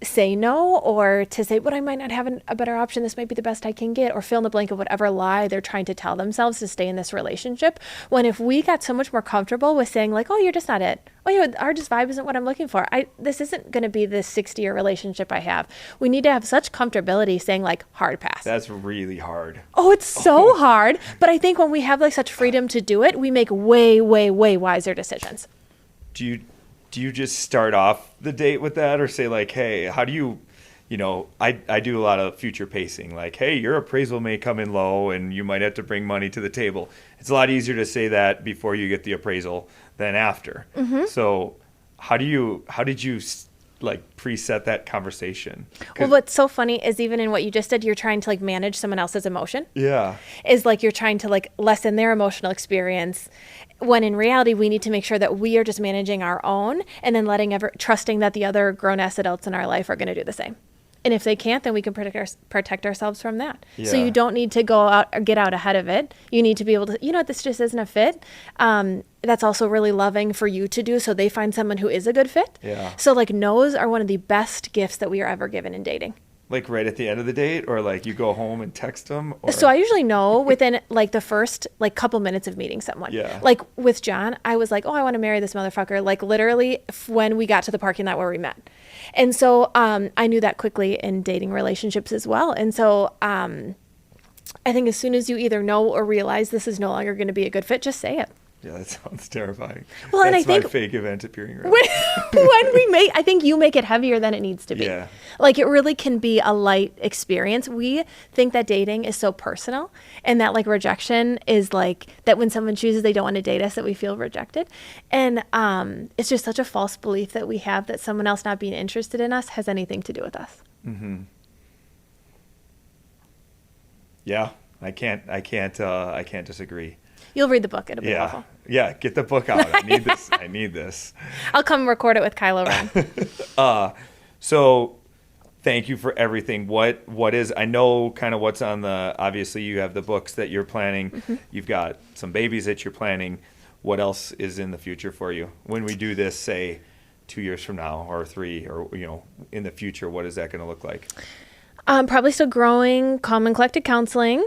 say no or to say, but I might not have a better option. This might be the best I can get, or fill in the blank of whatever lie they're trying to tell themselves to stay in this relationship. When if we got so much more comfortable with saying like, oh, you're just not it. Oh, our just vibe isn't what I'm looking for. This isn't going to be this 60-year relationship I have. We need to have such comfortability saying like Hard Pass. That's really hard. Oh, it's so hard. But I think when we have like such freedom to do it, we make way, way, way wiser decisions. Do you just start off the date with that or say like, hey, how do you I do a lot of future pacing. Like, hey, your appraisal may come in low and you might have to bring money to the table. It's a lot easier to say that before you get the appraisal than after. So how did you like preset that conversation? Well, what's so funny is even in what you just said, you're trying to like manage someone else's emotion. Yeah. Is like you're trying to like lessen their emotional experience, when in reality we need to make sure that we are just managing our own and then trusting that the other grown-ass adults in our life are going to do the same. And if they can't, then we can protect ourselves from that. Yeah. So you don't need to go out or get out ahead of it. You need to be able to, this just isn't a fit. That's also really loving for you to do. So they find someone who is a good fit. Yeah. So like no's are one of the best gifts that we are ever given in dating. Like right at the end of the date, or like you go home and text them? Or? So I usually know within like the first like couple minutes of meeting someone. Yeah. Like with John, I was like, oh, I want to marry this motherfucker. Like literally when we got to the parking lot where we met. And so I knew that quickly in dating relationships as well. And so I think as soon as you either know or realize this is no longer going to be a good fit, just say it. Yeah, that sounds terrifying. Well, and I think my fake event appearing real. I think you make it heavier than it needs to be. Yeah. Like, it really can be a light experience. We think that dating is so personal, and that like rejection is like that when someone chooses they don't want to date us, that we feel rejected. And it's just such a false belief that we have that someone else not being interested in us has anything to do with us. Mm-hmm. Yeah, I can't disagree. You'll read the book. It'll be helpful. Yeah, get the book out. I need this. I'll come record it with Kylo Ren. So thank you for everything. What is, I know kind of what's on the, obviously you have the books that you're planning. Mm-hmm. You've got some babies that you're planning. What else is in the future for you? When we do this, say 2 years from now or 3, or, in the future, what is that going to look like? Probably still growing Calm and Collected Counseling.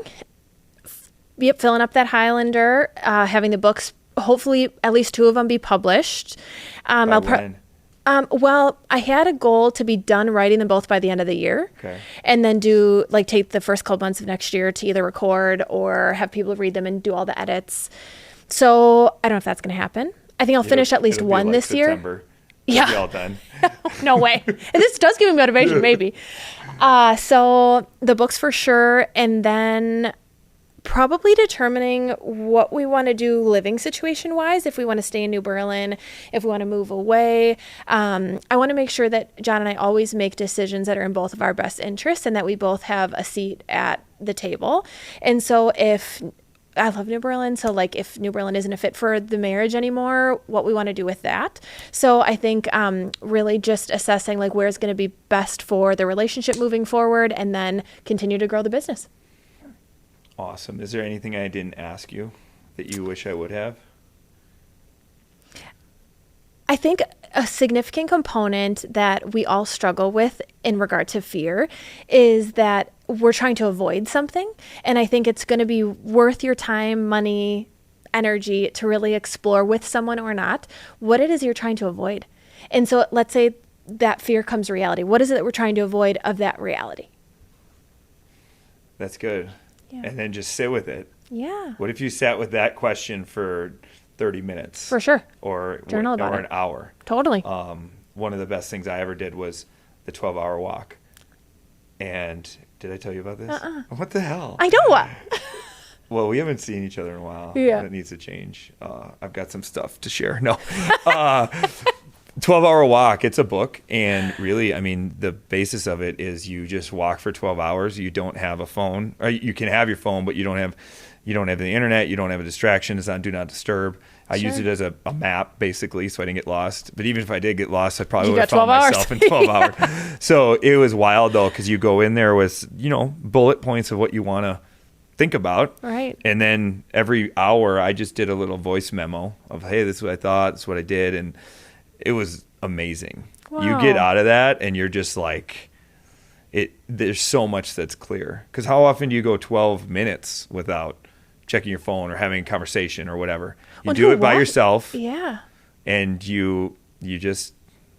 Yep, filling up that Highlander, having the books, hopefully at least 2 of them be published. When? Well, I had a goal to be done writing them both by the end of the year. Okay. And then take the first couple months of next year to either record or have people read them and do all the edits. So I don't know if that's going to happen. I think I'll finish at least one this September. year. Yeah. It'll be all done. No way. This does give me motivation, maybe. So the books for sure. And then probably determining what we want to do living situation wise, if we want to stay in New Berlin, if we want to move away. I want to make sure that John and I always make decisions that are in both of our best interests and that we both have a seat at the table. And so I love New Berlin. So like if New Berlin isn't a fit for the marriage anymore, what we want to do with that. So I think really just assessing like where's going to be best for the relationship moving forward and then continue to grow the business. Awesome. Is there anything I didn't ask you that you wish I would have? I think a significant component that we all struggle with in regard to fear is that we're trying to avoid something. And I think it's going to be worth your time, money, energy to really explore with someone or not what it is you're trying to avoid. And so let's say that fear comes reality. What is it that we're trying to avoid of that reality? That's good. Yeah. And then just sit with it. Yeah. What if you sat with that question for 30 minutes? For sure. Or an hour. Totally. One of the best things I ever did was the 12-hour walk. And did I tell you about this? What the hell? I know what. Well, we haven't seen each other in a while. Yeah. That needs to change. I've got some stuff to share. No. 12-hour walk, it's a book, and really, I mean, the basis of it is you just walk for 12 hours. You don't have a phone, or you can have your phone, but you don't have the internet, you don't have a distraction. It's on do not disturb. I use it as a map, basically, so I didn't get lost. But even if I did get lost, I probably would have found myself in 12 hours. So it was wild, though, because you go in there with, bullet points of what you want to think about. Right. And then every hour, I just did a little voice memo of, hey, this is what I thought, this is what I did, and it was amazing. Wow. You get out of that and you're just like, there's so much that's clear. Because how often do you go 12 minutes without checking your phone or having a conversation or whatever? You do it by yourself. Yeah. And you just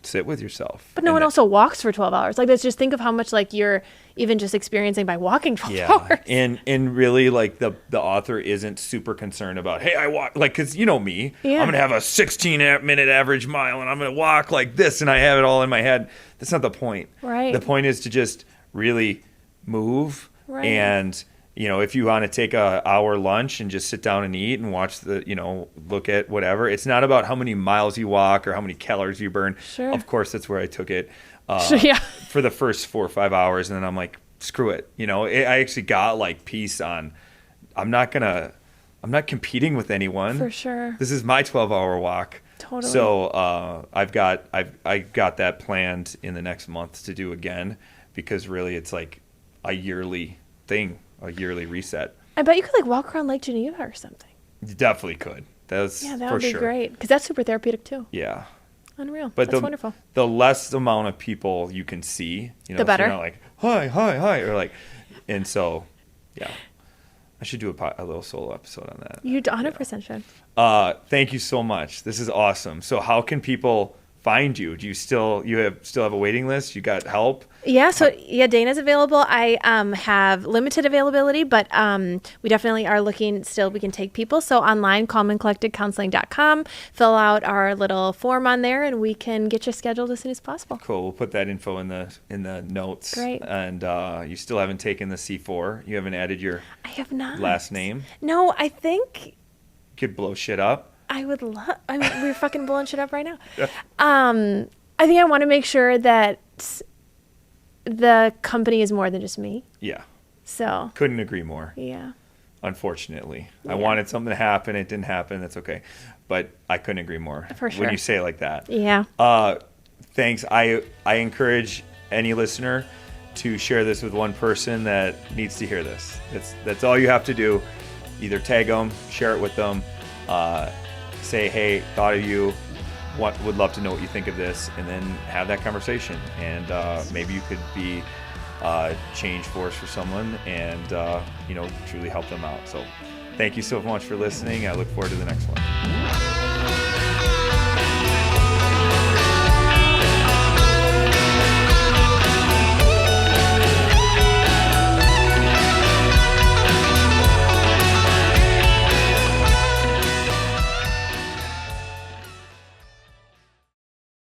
sit with yourself. But no one also walks for 12 hours. Like, let's just think of how much like you're even just experiencing by walking 12 hours. And really, like, the author isn't super concerned about, hey, I walk, like, because you know me, I'm going to have a 16-minute average mile and I'm going to walk like this and I have it all in my head. That's not the point. Right. The point is to just really move. Right. And, if you want to take a hour lunch and just sit down and eat and watch look at whatever, it's not about how many miles you walk or how many calories you burn. Sure. Of course, that's where I took it. Yeah. For the first 4 or 5 hours, and then I'm like, screw it. I actually got like peace on, I'm not competing with anyone. For sure. This is my 12-hour walk. Totally. So I got that planned in the next month to do again, because really it's like a yearly thing, a yearly reset. I bet you could like walk around Lake Geneva or something. You definitely could. That would be great, because that's super therapeutic too. Yeah. Unreal. But that's wonderful. The less amount of people you can see, the better. So you're not like, hi, or like, and so, yeah. I should do a little solo episode on that. You 100% should. Thank you so much. This is awesome. So how can people find you? Do you still have a waiting list? You got help? Yeah, so Dana's available. I have limited availability, but we definitely are looking still. We can take people. So online, calmandcollectedcounseling.com. Fill out our little form on there, and we can get you scheduled as soon as possible. Cool. We'll put that info in the notes. Great. And you still haven't taken the C4. You haven't added your I have not. last name. No, I think You could blow shit up. I would love. I mean, we're fucking blowing shit up right now. I think I want to make sure that the company is more than just me. Yeah. So. Couldn't agree more. Yeah. Unfortunately, Yeah. I wanted something to happen. It didn't happen. That's okay. But I couldn't agree more. For sure. When you say it like that. Yeah. Thanks. I encourage any listener to share this with one person that needs to hear this. That's all you have to do. Either tag them, share it with them, say, hey, thought of you. Would love to know what you think of this, and then have that conversation. And maybe you could be a change force for someone, and truly help them out. So, thank you so much for listening. I look forward to the next one.